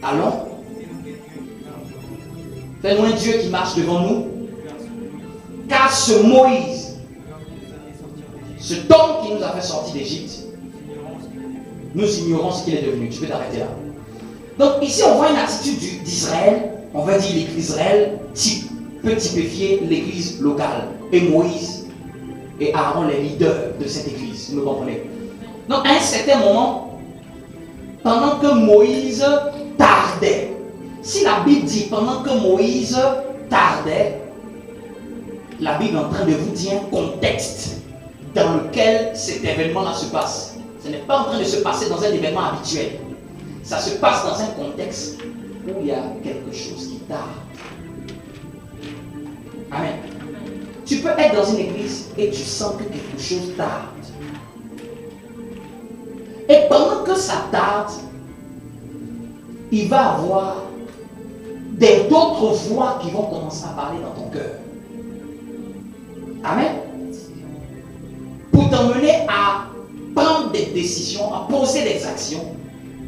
allons, fais-nous un Dieu qui marche devant nous, car ce Moïse, ce homme qui nous a fait sortir d'Égypte, nous ignorons ce qu'il est devenu. Tu peux t'arrêter là. Donc ici on voit une attitude d'Israël, on va dire l'Israël peut typifier l'église locale, et Moïse et Aaron les leaders de cette église, vous me comprenez? Donc à un certain moment, pendant que Moïse tardait, si la Bible dit pendant que Moïse tardait, la Bible est en train de vous dire un contexte dans lequel cet événement-là se passe. Ce n'est pas en train de se passer dans un événement habituel. Ça se passe dans un contexte où il y a quelque chose qui tarde. Amen. Tu peux être dans une église et tu sens que quelque chose tarde. Et pendant que ça tarde, il va y avoir d'autres voix qui vont commencer à parler dans ton cœur. Amen. Pour t'emmener à prendre des décisions, à poser des actions,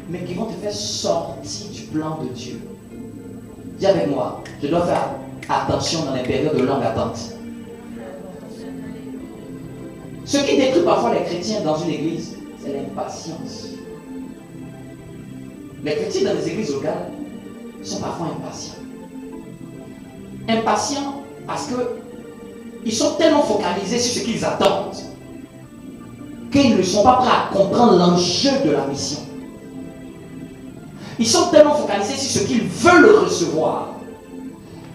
mais qui vont te faire sortir du plan de Dieu. Dis avec moi, je dois faire attention dans les périodes de longue attente. Ce qui détruit parfois les chrétiens dans une église, c'est l'impatience. Les chrétiens dans les églises locales sont parfois impatients. Impatients parce qu'ils sont tellement focalisés sur ce qu'ils attendent qu'ils ne sont pas prêts à comprendre l'enjeu de la mission. Ils sont tellement focalisés sur ce qu'ils veulent recevoir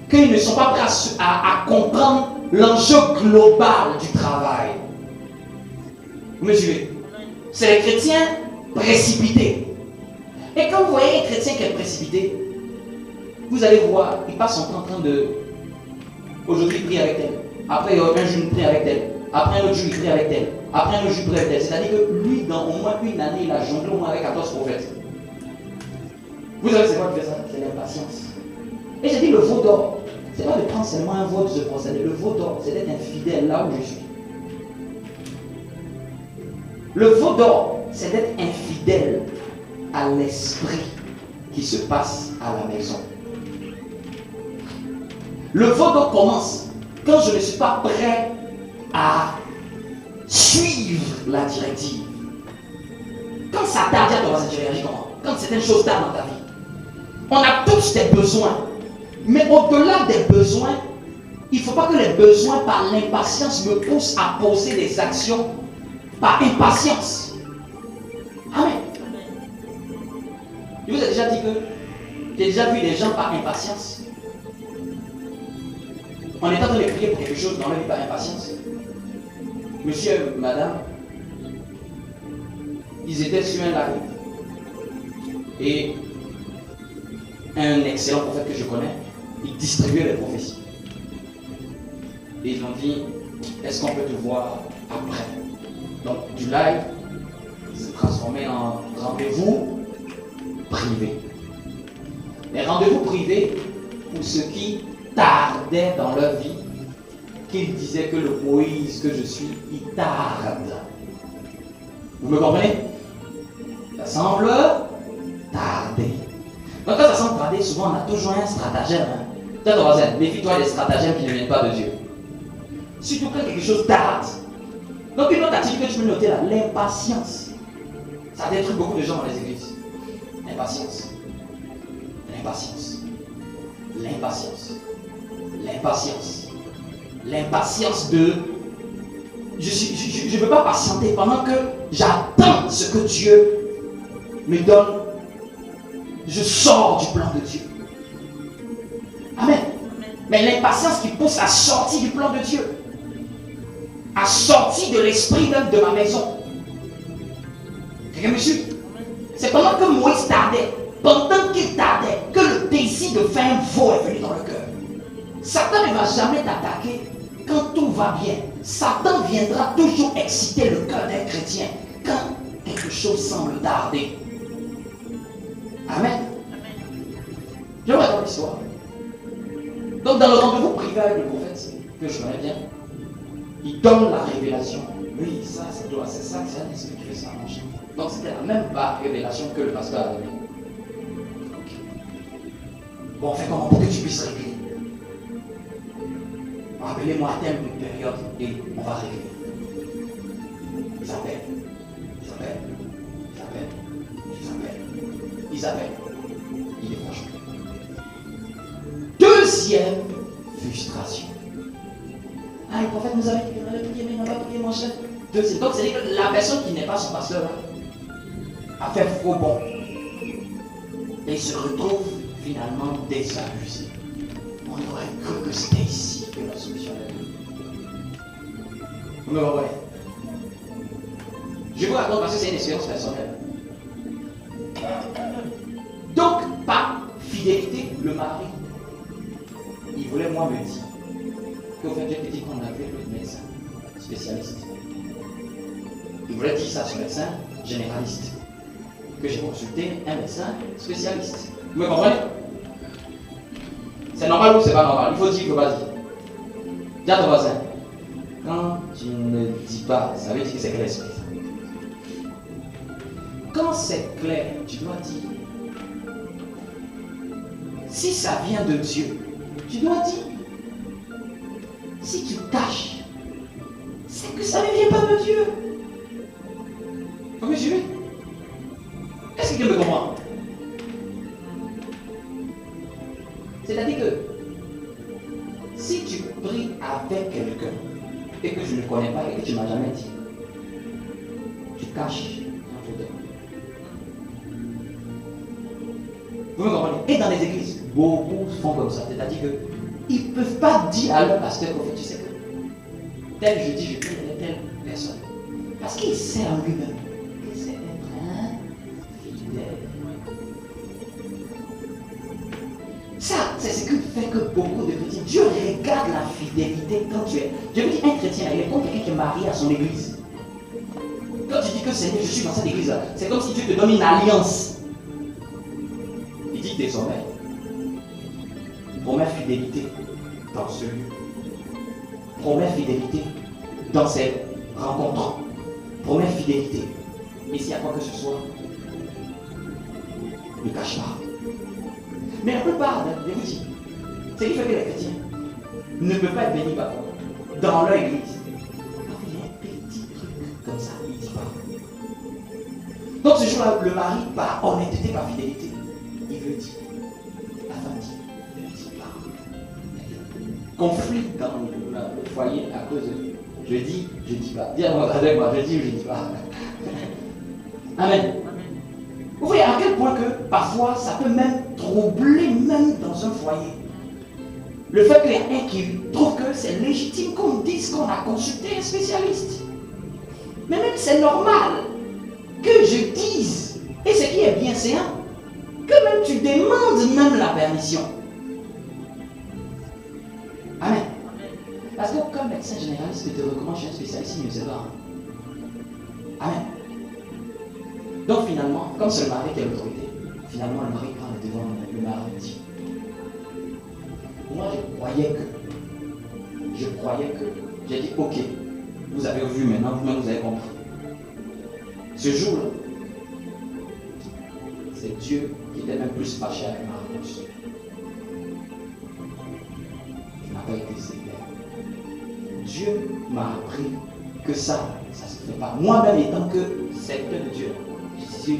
qu'ils ne sont pas prêts à comprendre l'enjeu global du travail. Vous me suivez? C'est les chrétiens précipités. Et quand vous voyez un chrétien qui est précipité, vous allez voir, il passe son temps en train de... Aujourd'hui, il prie avec elle. Après, un jour, il prie avec elle. Après, un autre jour, il prie avec elle. Après, un autre jour, il prie avec elle. C'est-à-dire que lui, dans au moins une année, il a jonglé au moins avec 14 prophètes. Vous savez, c'est quoi qui fait ça? C'est l'impatience. Et j'ai dit, le veau d'or, c'est pas de prendre seulement un veau de se procéder. Le veau d'or, c'est d'être infidèle là où je suis. Le veau d'or, c'est d'être infidèle à l'esprit qui se passe à la maison. Le veau d'or commence quand je ne suis pas prêt à suivre la directive. Quand ça tarde, à toi, tu réagis comment? Quand certaines choses tardent dans ta vie. On a tous des besoins. Mais au-delà des besoins, il ne faut pas que les besoins par l'impatience me poussent à poser des actions par impatience. Amen. Je vous ai déjà dit que j'ai déjà vu des gens par impatience. On est en train de prier pour quelque chose dans leur vie par impatience. Monsieur, madame, ils étaient sur un live. Et un excellent prophète que je connais, il distribuait les prophéties. Et ils ont dit, est-ce qu'on peut te voir après? Donc du live s'est transformé en rendez-vous privé. Les rendez-vous privés pour ceux qui tardaient dans leur vie, qu'ils disaient que le Moïse que je suis, il tarde. Vous me comprenez? Ça semble tarder. Donc quand ça semble tarder, souvent on a toujours un stratagème. Toi, ton voisin, méfie-toi des stratagèmes qui ne viennent pas de Dieu. Surtout quand quelque chose tarde. Donc une autre activité que tu peux noter là, l'impatience. Ça détruit beaucoup de gens dans les églises. L'impatience. L'impatience. L'impatience. L'impatience. L'impatience de... Je ne veux pas patienter pendant que j'attends ce que Dieu me donne. Je sors du plan de Dieu. Amen. Mais l'impatience qui pousse à sortir du plan de Dieu, à sortir de l'esprit même de ma maison. Quelqu'un me suit? C'est pendant que Moïse tardait, pendant qu'il tardait, que le désir de faire un veau est venu dans le cœur. Satan ne va jamais t'attaquer quand tout va bien. Satan viendra toujours exciter le cœur d'un chrétien quand quelque chose semble tarder. Amen. Je vais vous raconter l'histoire. Donc dans le rendez-vous privé avec le prophète, que je connais bien, il donne la révélation. Oui, ça, c'est toi, c'est ça, c'est un esprit qui fait ça marcher. Donc c'était la même révélation que le pasteur a donnée. Ok. Bon, on fait comment pour que tu puisses régler? Rappelez-moi à thème d'une période et on va régler. Ils appellent. Ils appellent. Ils appellent. Ils appellent. Ils appellent. Il est franchement. Deuxième frustration. Ah, le prophète nous avait dit qu'il allait prier, mais il n'a pas prié, mon cher. Deuxième. Donc, c'est-à-dire que la personne qui n'est pas son pasteur là, a fait faux bon. Et se retrouve finalement désabusé. On aurait cru que c'était ici que la solution est venue. Vous me voyez? Je vous raconte parce que c'est une expérience personnelle. Donc, par fidélité, le mari, il voulait moi me dire qu'au fait, j'ai dit qu'on avait le médecin spécialiste. Il voulait dire ça à son médecin généraliste. Que j'ai consulté un médecin spécialiste. Vous me comprenez? C'est normal ou c'est pas normal? Il faut dire, il ne faut pas dire. Dis à ton voisin, quand tu ne dis pas, ça veut dire que c'est clair. Quand c'est clair, tu dois dire. Si ça vient de Dieu, tu dois dire. Si tu caches, c'est que ça ne vient pas de Dieu. Vous me suivez? Est-ce que quelqu'un me comprend? C'est-à-dire que si tu pries avec quelqu'un et que je ne connais pas et que tu ne m'as jamais dit, tu caches un peu de. Vous me comprenez? Et dans les églises, beaucoup font comme ça. C'est-à-dire qu'ils ne peuvent pas dire à leur pasteur qu'au fait, tu sais que tel jeudi, je prie avec telle personne. Parce qu'il sait en lui-même que c'est être infidèle. Ça, c'est ce qui fait que beaucoup de chrétiens, Dieu regarde la fidélité quand tu es. Je veux dire, un chrétien, il est comme quelqu'un qui est marié à son église. Quand tu dis que Seigneur, je suis dans cette église-là, c'est comme si Dieu te donne une alliance. Il dit désormais, promets fidélité dans ce lieu. Promets fidélité dans ces rencontres. Promets fidélité. Et s'il y a quoi que ce soit, ne cache pas. Mais la plupart, je vous dis, c'est qui fait que les chrétiens ne peuvent pas être bénis par toi dans leur église. Il y a un petit truc comme ça, il ne dit pas. Donc ce jour-là, le mari, par honnêteté, par fidélité, il veut dire. La femme dit, ne dit pas. Conflit dans le foyer à cause de je dis pas. Dis avec moi, je dis ou je dis pas. Amen. Vous voyez à quel point que parfois ça peut même troubler même dans un foyer. Le fait qu'il y a un qui trouve que c'est légitime qu'on dise qu'on a consulté un spécialiste. Mais même c'est normal que je dise, et ce qui est bien séant, que toi-même, tu demandes même la permission. Amen. Parce qu'aucun médecin généraliste ne te recommande chez un spécialiste, il ne sait pas. Amen. Donc finalement, comme c'est le mari qui a l'autorité, finalement le mari prend le devant, le mari dit. Moi je croyais que, j'ai dit ok, vous avez vu maintenant, vous-même vous avez compris. Ce jour-là, c'est Dieu qui était même plus fâché avec ma réponse. Je n'ai pas été sévère. Dieu m'a appris que ça ne se fait pas. Moi-même étant que serviteur de Dieu, j'ai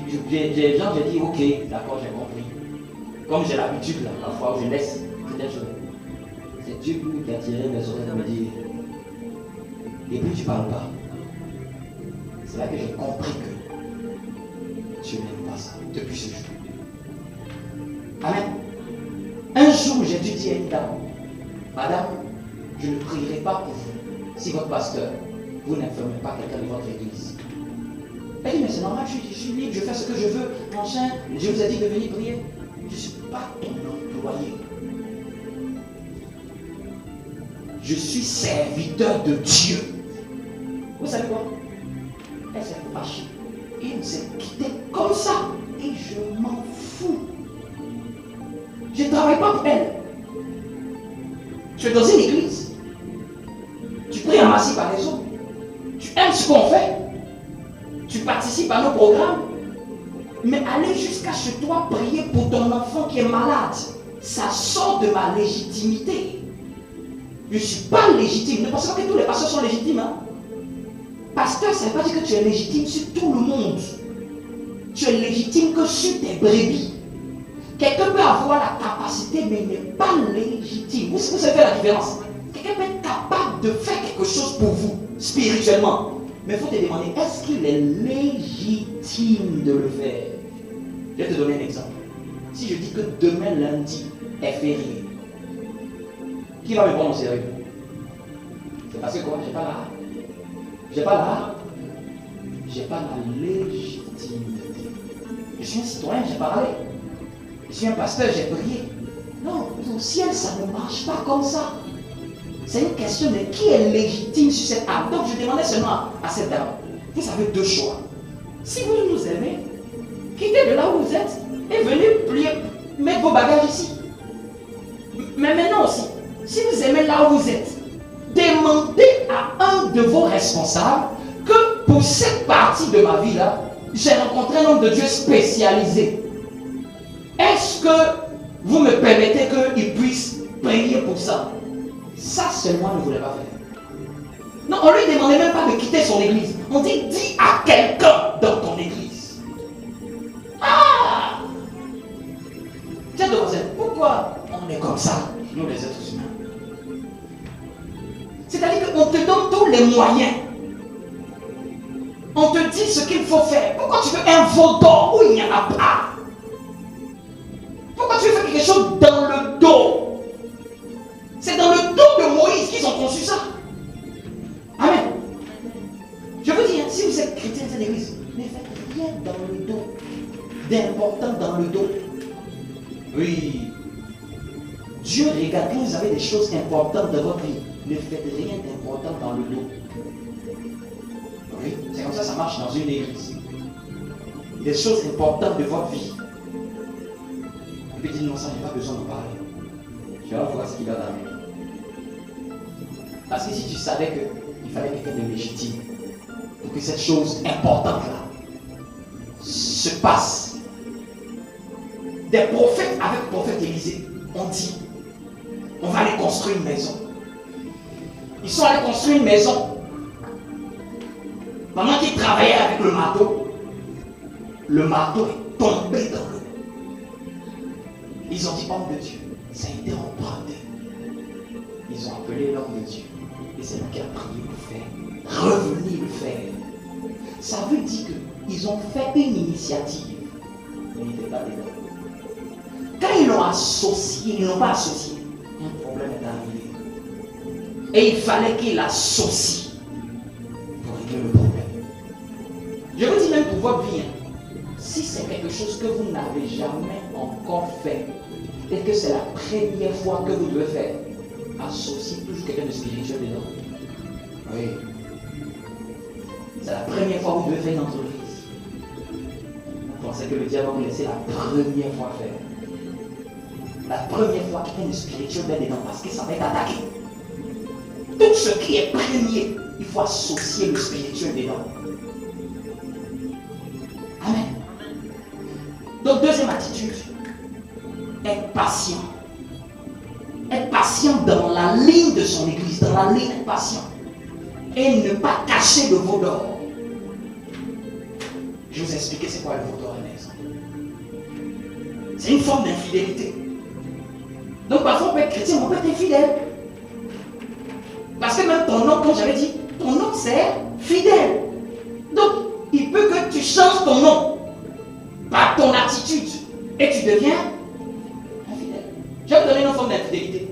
dit ok, d'accord, j'ai compris. Comme j'ai l'habitude là, parfois où je laisse peut-être c'est Dieu qui a tiré mes oreilles et me dit et puis tu ne parles pas. C'est là que j'ai compris que Dieu n'aime pas ça depuis ce jour. Amen. Un jour, j'ai dû dire à une dame, madame, je ne prierai pas pour vous si votre pasteur, vous n'infirmez pas quelqu'un de votre église. Elle dit, mais c'est normal, je suis libre, je fais ce que je veux. Mon chien, Dieu vous a dit de venir prier. Je ne suis pas ton employé. Je suis serviteur de Dieu. Vous savez quoi? Elle s'est fâchée. Il s'est quitté comme ça. Et je m'en fous. Je ne travaille pas pour elle. Tu es dans une église. Tu pries en massif par les autres. Tu aimes ce qu'on fait. Tu participes à nos programmes. Mais aller jusqu'à chez toi prier pour ton enfant qui est malade, ça sort de ma légitimité. Je ne suis pas légitime. Ne pensez pas que tous les pasteurs sont légitimes. Hein? Pasteur, ça ne veut pas dire que tu es légitime sur tout le monde. Tu es légitime que sur tes brebis. Quelqu'un peut avoir la capacité, mais il n'est pas légitime. Vous savez faire la différence. Quelqu'un peut être capable de faire quelque chose pour vous, spirituellement. Mais il faut te demander, est-ce qu'il est légitime de le faire? Je vais te donner un exemple. Si je dis que demain lundi est férié, qui va me prendre au sérieux? C'est parce que quoi? J'ai pas la légitimité. Je suis un citoyen, j'ai parlé. Je suis un pasteur, j'ai prié. Non, au ciel, ça ne marche pas comme ça. C'est une question de qui est légitime sur cette âme. Donc je demandais seulement à cette dame, vous avez deux choix. Si vous nous aimez, quittez de là où vous êtes et venez plier, mettre vos bagages ici. Mais maintenant aussi, si vous aimez là où vous êtes, demandez à un de vos responsables que pour cette partie de ma vie là, j'ai rencontré un homme de Dieu spécialisé. Est-ce que vous me permettez qu'il puisse prier pour ça? Ça seulement ne voulait pas faire. Non, on lui demandait même pas de quitter son église. On dit, dis à quelqu'un dans ton église. Ah! Tiens, demoiselle, pourquoi on est comme ça, nous les êtres humains? C'est-à-dire qu'on te donne tous les moyens. On te dit ce qu'il faut faire. Pourquoi tu veux un veau d'or où il n'y en a pas? Pourquoi tu veux faire quelque chose dans le dos? C'est dans le dos de Moïse qu'ils ont conçu ça. Amen. Je vous dis, hein, si vous êtes chrétien de cette église, ne faites rien dans le dos d'important dans le dos. Oui. Dieu regarde, quand vous avez des choses importantes dans votre vie, ne faites rien d'important dans le dos. Oui, c'est comme ça marche dans une église. Des choses importantes de votre vie. Et puis dites non, ça, je n'ai pas besoin d'en parler. Tu vas voir ce qu'il va t'amener. Parce que si tu savais qu'il fallait quelqu'un de légitime pour que cette chose importante-là se passe. Des prophètes avec le prophète Élisée ont dit, on va aller construire une maison. Ils sont allés construire une maison. Pendant qu'ils travaillaient avec le marteau est tombé dans l'eau. Ils ont dit, homme de Dieu, ça a été emprunté. Ils ont appelé l'homme de Dieu. Et c'est lui qui a prié pour faire. Revenir le faire. Ça veut dire qu'ils ont fait une initiative. Mais ils n'étaient pas dedans. Quand ils l'ont associé, ils ne l'ont pas associé. Un problème est arrivé. Et il fallait qu'ils l'associent pour régler le problème. Je vous dis même pour votre vie, si c'est quelque chose que vous n'avez jamais encore fait et que c'est la première fois que vous devez faire, associez toujours quelqu'un de spirituel dedans. Oui. C'est la première fois que vous devez faire une entreprise. Vous pensez que le diable va vous laisser la première fois faire. La première fois quelqu'un de spirituel va dedans parce que ça va être attaqué. Tout ce qui est premier, il faut associer le spirituel dedans. Amen. Donc, deuxième attitude, être patient. Être patient dans la ligne de son église, dans la ligne, être patient. Et ne pas cacher le veau d'or. Je vais vous expliquer c'est quoi le veau d'or à la maison. C'est une forme d'infidélité. Donc parfois on peut être chrétien, mais on peut être infidèle. Parce que même ton nom, comme j'avais dit, ton nom c'est fidèle. Donc il peut que tu changes ton nom par ton attitude et tu deviens infidèle. Je vais vous donner une forme d'infidélité.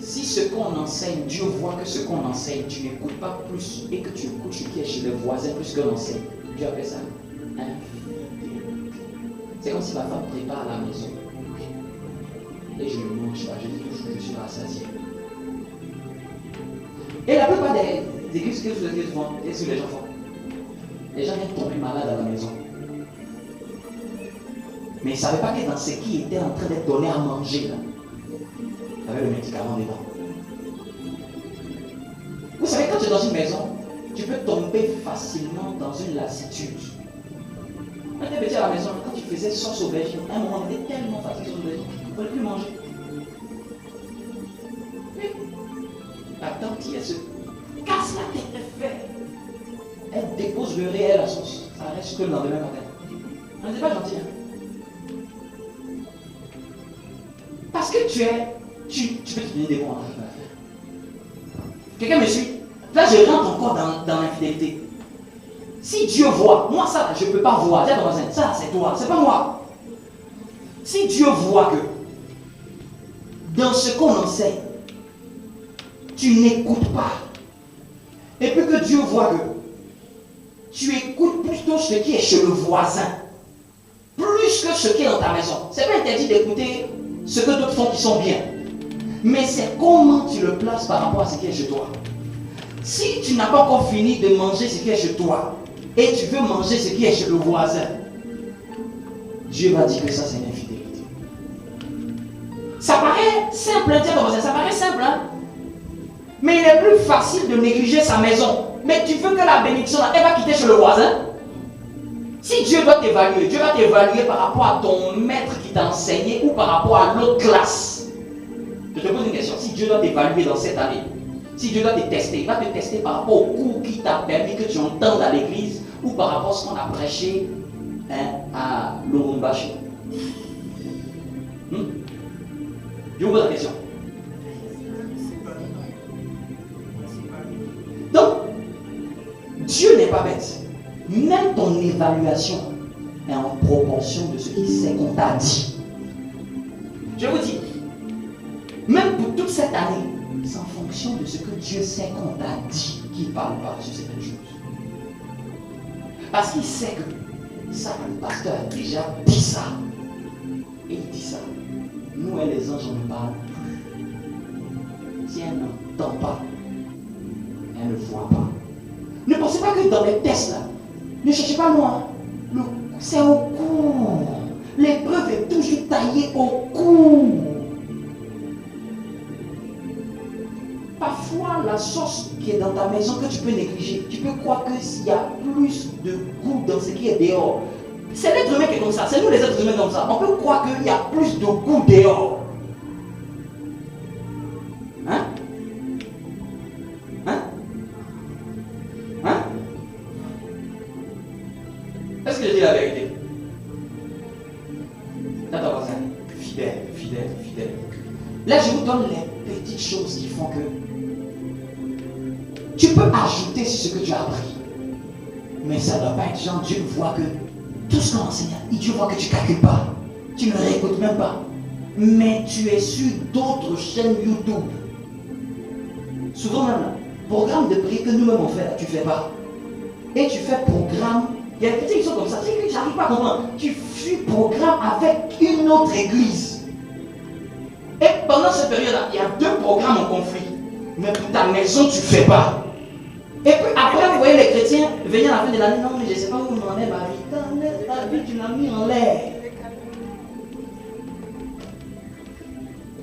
Si ce qu'on enseigne, Dieu voit que ce qu'on enseigne, tu n'écoutes pas plus et que tu écoutes ce qui est chez le voisin plus que l'enseigne, Dieu appelle ça infidélité. C'est comme si ma femme prépare à la maison et je ne mange pas, je dis toujours que je suis rassasié. Et la plupart des églises que vous avez souvent, qu'est-ce que les gens font? Les gens viennent tomber malades à la maison. Mais ils ne savaient pas que dans ce qui était en train d'être donné à manger, là, il y avait le médicament dedans. Vous savez, quand tu es dans une maison, tu peux tomber facilement dans une lassitude. Quand tu étais petit à la maison, quand tu faisais sauce aubergine, à un moment, on était tellement fatigué sauce aubergine, on ne pouvait plus manger. Oui. La tante qui se casse la tête de fer. Elle dépose le riz et la sauce. Ça reste que le lendemain matin. On n'est pas gentil. Hein? Parce que tu peux te donner des bons. Quelqu'un me suit? Là, je rentre encore dans l'infidélité. Si Dieu voit, moi ça, je ne peux pas voir. Tiens, ça, c'est toi, c'est pas moi. Si Dieu voit que dans ce qu'on enseigne, tu n'écoutes pas, et puis que Dieu voit que tu écoutes plutôt ce qui est chez le voisin, plus que ce qui est dans ta maison. C'est pas interdit d'écouter ce que d'autres font qui sont bien, mais c'est comment tu le places par rapport à ce qui est chez toi. Si tu n'as pas encore fini de manger ce qui est chez toi, et tu veux manger ce qui est chez le voisin, Dieu va dire que ça c'est une infidélité. Ça paraît simple, ça paraît simple, hein? Mais il est plus facile de négliger sa maison. Mais tu veux que la bénédiction, elle va quitter chez le voisin? Si Dieu doit t'évaluer, Dieu va t'évaluer par rapport à ton maître qui t'a enseigné ou par rapport à l'autre classe. Je te pose une question. Si Dieu doit t'évaluer dans cette année, si Dieu doit te tester, il va te tester par rapport au cours qui t'a permis que tu entendes à l'église ou par rapport à ce qu'on a prêché à Lurumbashi. Je vous pose la question. Donc, Dieu n'est pas bête. Même ton évaluation est en proportion de ce qu'il sait qu'on t'a dit. Je vous dis, même pour toute cette année, c'est en fonction de ce que Dieu sait qu'on t'a dit qu'il parle pas sur certaines choses. Parce qu'il sait que ça, le pasteur a déjà dit ça. Et il dit ça. Nous et les anges, on ne parle plus. Si elle n'entend pas, elle ne voit pas. Ne pensez pas que dans les tests là, ne cherchez pas loin. C'est au cou. L'épreuve est toujours taillée au cou. Parfois, la sauce qui est dans ta maison que tu peux négliger, tu peux croire qu'il y a plus de goût dans ce qui est dehors. C'est l'être humain qui est comme ça, c'est nous les êtres humains comme ça. On peut croire qu'il y a plus de goût dehors. Hein? Hein? Hein? Est-ce que je dis la vérité? Attends, voisin. Fidèle, fidèle, fidèle. Là, je vous donne les petites choses qui font que tu peux ajouter sur ce que tu as appris. Mais ça ne doit pas être genre, Dieu voit que tout ce qu'on enseigne, Dieu voit que tu ne calcules pas. Tu ne réécoutes même pas. Mais tu es sur d'autres chaînes YouTube. Souvent même, programme de prière que nous-mêmes on fait, tu ne fais pas. et tu fais programme. Il y a des chrétiens qui sont comme ça. Tu sais que j'arrive pas à comprendre. Tu fais programme avec une autre église. Et pendant cette période-là, il y a 2 programmes en conflit. Mais pour ta maison, tu ne fais pas. Et puis après, vous voyez les chrétiens venir à la fin de l'année. Non, mais je ne sais pas où on en est, ma vie. Ta vie, tu l'as mis en l'air.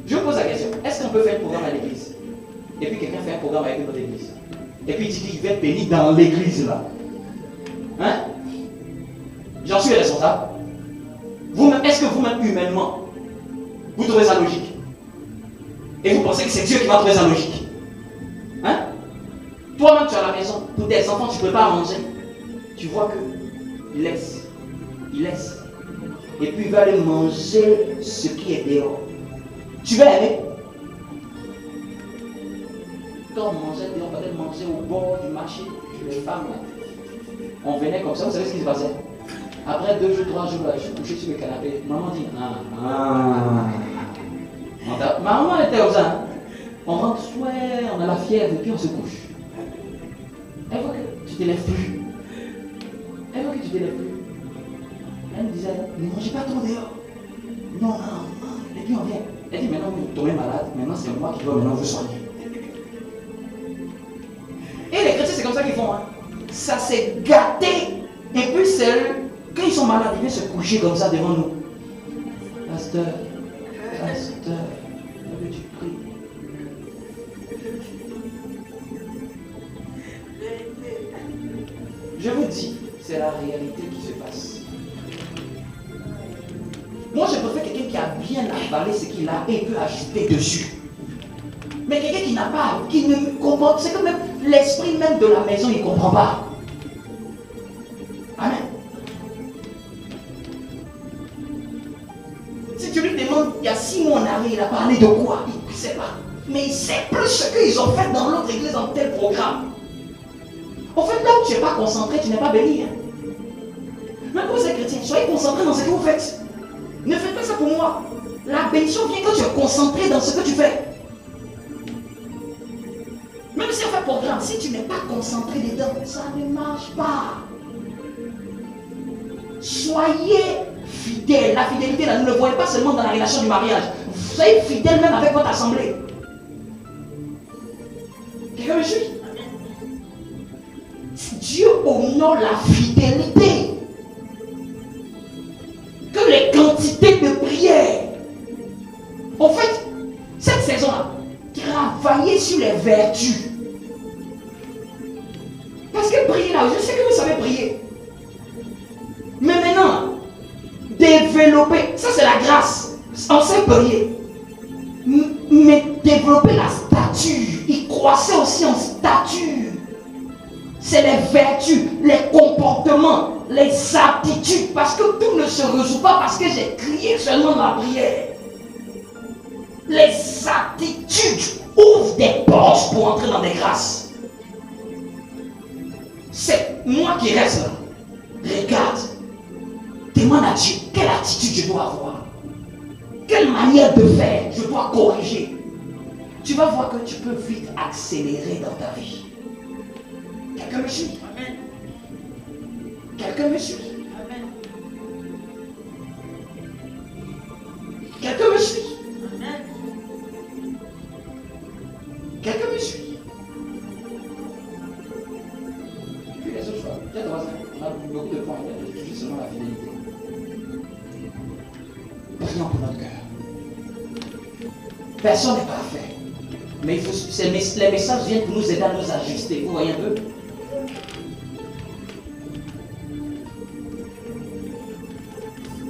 Je vous pose la question. Est-ce qu'on peut faire un programme à l'église? Et puis quelqu'un fait un programme avec une autre église. Et puis il dit qu'il va être béni dans l'église là. Hein? J'en suis responsable. Vous-même, est-ce que vous-même humainement, vous trouvez ça logique? Et vous pensez que c'est Dieu qui va trouver ça logique? Hein? Toi-même, tu es à la maison, pour tes enfants, tu ne peux pas manger. Tu vois que il laisse. Et puis il va aller manger ce qui est dehors. Tu vas aimer? Quand on mangeait dehors, on allait manger au bord du marché, les femmes là. On venait comme ça, vous savez ce qui se passait? Après 2 jours, 3 jours, là, je suis couché sur le canapé. Maman dit, maman était comme ça. Hein? On rentre, ouais, on a la fièvre, et puis on se couche. Elle voit que tu ne te lèves plus. Elle me disait, ne mangez pas trop dehors. Non. Et puis on vient. Elle dit, maintenant vous tombez malade, maintenant c'est moi qui dois maintenant vous soigner. Et les chrétiens, c'est comme ça qu'ils font. Hein? Ça s'est gâté. Et puis quand ils sont malades, ils viennent se coucher comme ça devant nous. Pasteur, tu pries. Je vous dis, c'est la réalité qui se passe. Moi, je préfère quelqu'un qui a bien avalé ce qu'il a et peut ajouter dessus. Mais quelqu'un qui n'a pas, qui ne comprend pas, c'est que même l'esprit même de la maison, il ne comprend pas. Amen. Si tu lui demandes, il y a 6 mois en arrière, il a parlé de quoi? Il ne sait pas. Mais il sait plus ce qu'ils ont fait dans l'autre église, dans tel programme. En fait, là où tu n'es pas concentré, tu n'es pas béni. Hein? Même quand vous êtes chrétien, soyez concentrés dans ce que vous faites. Ne faites pas ça pour moi. La bénédiction vient quand tu es concentré dans ce que tu fais. Même si on fait programme, si tu n'es pas concentré dedans, ça ne marche pas. Soyez fidèles. La fidélité, là, ne le voyez pas seulement dans la relation du mariage. Soyez fidèles même avec votre assemblée. Quelqu'un me suit? Dieu honore la fidélité. Que les quantités de prières. En fait, cette saison-là, travaillez sur les vertus. Parce que prier là, je sais que vous savez prier. Mais maintenant, développer, ça c'est la grâce. On sait prier. Mais développer la stature, y croissez aussi en stature. C'est les vertus, les comportements, les aptitudes. Parce que tout ne se résout pas parce que j'ai crié seulement dans la prière. Les attitudes ouvrent des portes pour entrer dans des grâces. C'est moi qui reste là. Regarde. Demande à Dieu quelle attitude je dois avoir. Quelle manière de faire je dois corriger. Tu vas voir que tu peux vite accélérer dans ta vie. Quelqu'un me suit? Amen. Quelqu'un me suit? Amen. Quelqu'un me suit? Amen. Quelqu'un me suit? Et puis les autres fois, peut-être on a beaucoup de points, juste seulement la fidélité. Prions pour notre cœur. Personne n'est parfait. Mais les messages viennent pour nous aider à nous ajuster. Vous voyez un peu?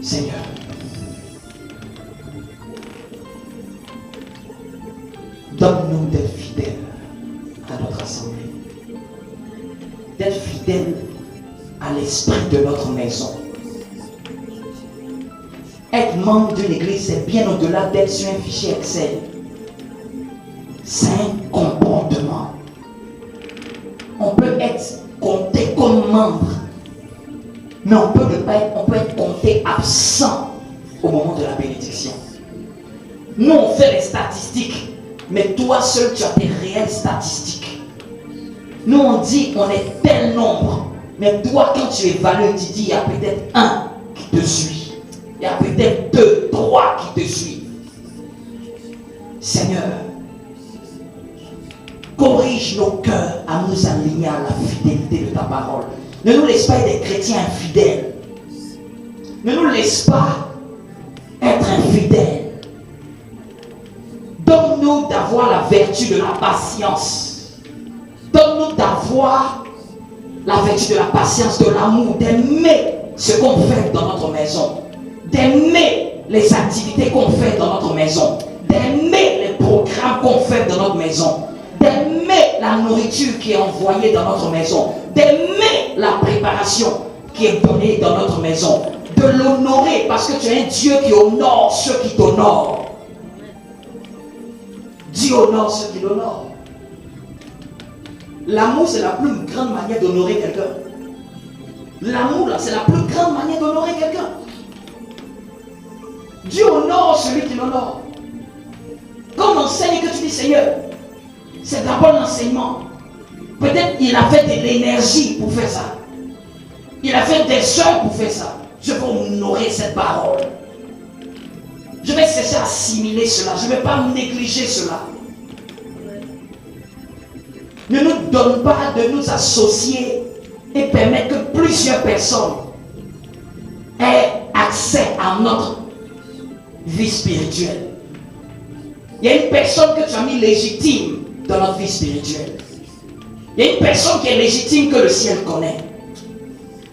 Seigneur, donne-nous d'être fidèles à notre assemblée, d'être fidèles à l'esprit de notre maison. Être membre d'une église, c'est bien au-delà d'être sur un fichier Excel. C'est un comportement. On peut être compté comme membre, mais on peut être compté absent au moment de la bénédiction. Nous, on fait les statistiques, mais toi seul, tu as tes réelles statistiques. Nous, on dit on est tel nombre, Mais toi, quand tu évalues, tu dis, il y a peut-être un qui te suit. Il y a peut-être 2, 3 qui te suivent. Seigneur, corrige nos cœurs à nous aligner à la fidélité de ta parole. Ne nous laisse pas être des chrétiens infidèles. Ne nous laisse pas être infidèles. Donne-nous d'avoir la vertu de la patience. Donne-nous d'avoir la vertu de la patience, de l'amour, d'aimer ce qu'on fait dans notre maison, d'aimer les activités qu'on fait dans notre maison, d'aimer les programmes qu'on fait dans notre maison, d'aimer la nourriture qui est envoyée dans notre maison, d'aimer la préparation qui est donnée dans notre maison, de l'honorer parce que tu es un Dieu qui honore ceux qui t'honorent. Dieu honore ceux qui l'honorent. L'amour, c'est la plus grande manière d'honorer quelqu'un. L'amour, là, c'est la plus grande manière d'honorer quelqu'un. Dieu honore celui qui l'honore. Quand on enseigne que tu dis Seigneur, c'est d'abord l'enseignement. Peut-être il a fait de l'énergie pour faire ça. Il a fait des heures pour faire ça. Je vais honorer cette parole. Je vais cesser d'assimiler cela. Je ne vais pas négliger cela. Ne nous donne pas de nous associer et permettre que plusieurs personnes aient accès à notre vie spirituelle. Il y a une personne que tu as mis légitime dans notre vie spirituelle. Il y a une personne qui est légitime que le ciel connaît.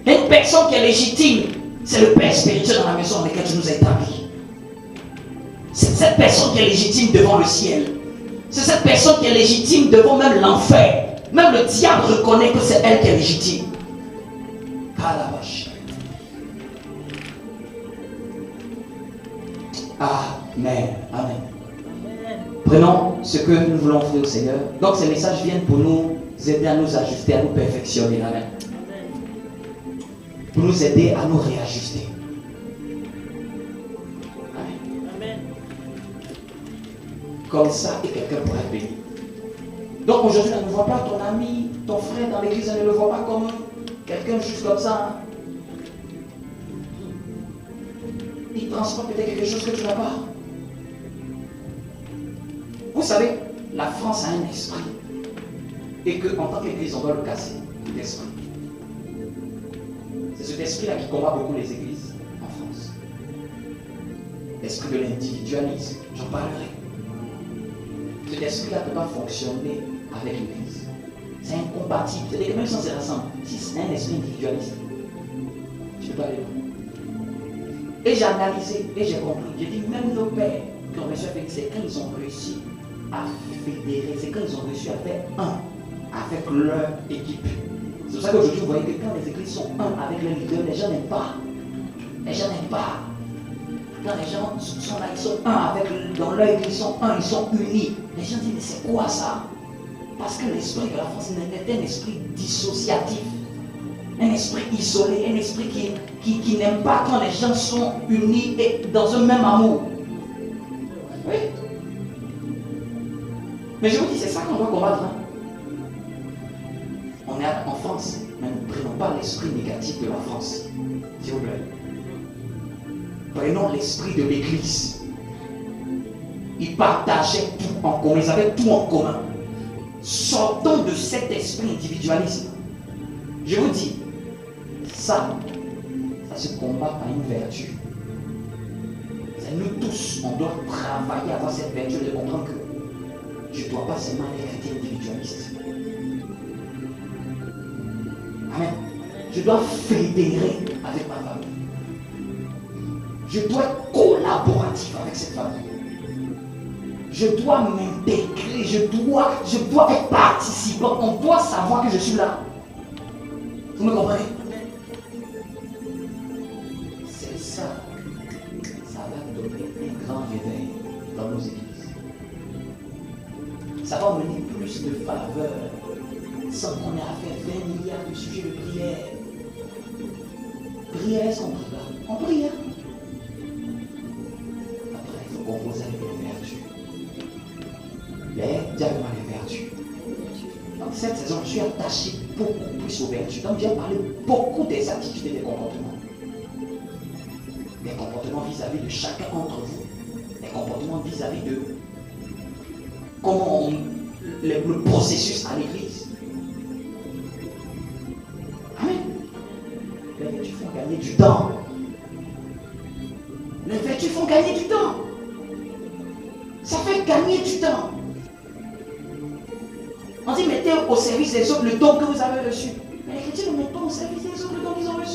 Il y a une personne qui est légitime, c'est le Père spirituel dans la maison dans laquelle tu nous as établis. C'est cette personne qui est légitime devant le ciel. C'est cette personne qui est légitime devant même l'enfer. Même le diable reconnaît que c'est elle qui est légitime. Amen. Amen. Prenons ce que nous voulons offrir au Seigneur. Donc ces messages viennent pour nous aider à nous ajuster, à nous perfectionner. Amen. Pour nous aider à nous réajuster. Amen. Comme ça, et quelqu'un pourra être béni. Donc aujourd'hui, on ne voit pas ton ami, ton frère dans l'église, on ne le voit pas comme quelqu'un juste comme ça. Il transporte peut-être quelque chose que tu n'as pas. Vous savez, la France a un esprit. Et qu'en tant qu'église, on doit le casser, cet esprit. C'est cet esprit-là qui combat beaucoup les églises en France. L'esprit de l'individualisme, j'en parlerai. Cet esprit-là ne peut pas fonctionner avec l'église. C'est incompatible. C'est-à-dire que même sans se rassembler, si c'est un esprit individualiste, tu ne peux pas aller loin. Et j'ai analysé, et j'ai compris. J'ai dit, même nos pères qui ont reçu avec, c'est quand ils ont réussi à fédérer, c'est quand ils ont réussi à faire un avec leur équipe. C'est pour ça qu'aujourd'hui, vous voyez que quand les églises sont un avec leurs leaders, les gens n'aiment pas. Les gens n'aiment pas. Quand les gens sont là, ils sont un avec, dans leur église, ils sont un, ils sont unis. Les gens disent, mais c'est quoi ça? Parce que l'esprit de la France est un esprit dissociatif. Un esprit isolé, un esprit qui n'aime pas quand les gens sont unis et dans un même amour. Oui. Mais je vous dis, c'est ça qu'on doit combattre. Hein? On est en France, mais ne prenons pas l'esprit négatif de la France. S'il vous plaît. Prenons l'esprit de l'Église. Ils partageaient tout en commun, ils avaient tout en commun. Sortons de cet esprit individualisme. Je vous dis, ça se combat par une vertu. C'est nous tous, on doit travailler à avoir cette vertu de comprendre que je ne dois pas seulement être individualiste. Amen. Je dois fédérer avec ma famille. Je dois être collaboratif avec cette famille. Je dois m'intégrer, je dois être participant. On doit savoir que je suis là. Vous me comprenez? C'est ça. Ça va donner un grand réveil dans nos églises. Ça va mener plus de faveur sans qu'on ait à faire 20 milliards de sujets de prière. Prière, est-ce qu'on prie là? On prie, hein? Après, il faut composer avec les vertus. Directement les vertus. Dans cette saison, je suis attaché beaucoup plus aux vertus. Donc Dieu a parlé beaucoup des attitudes et des comportements. Des comportements vis-à-vis de chacun d'entre vous. Des comportements vis-à-vis de comment le processus à l'église. Amen. Les vertus font gagner du temps. Les vertus font gagner du temps. Ça fait gagner du temps. On dit mettez au service des autres le don que vous avez reçu. Mais les chrétiens ne mettent pas au service des autres le don qu'ils ont reçu.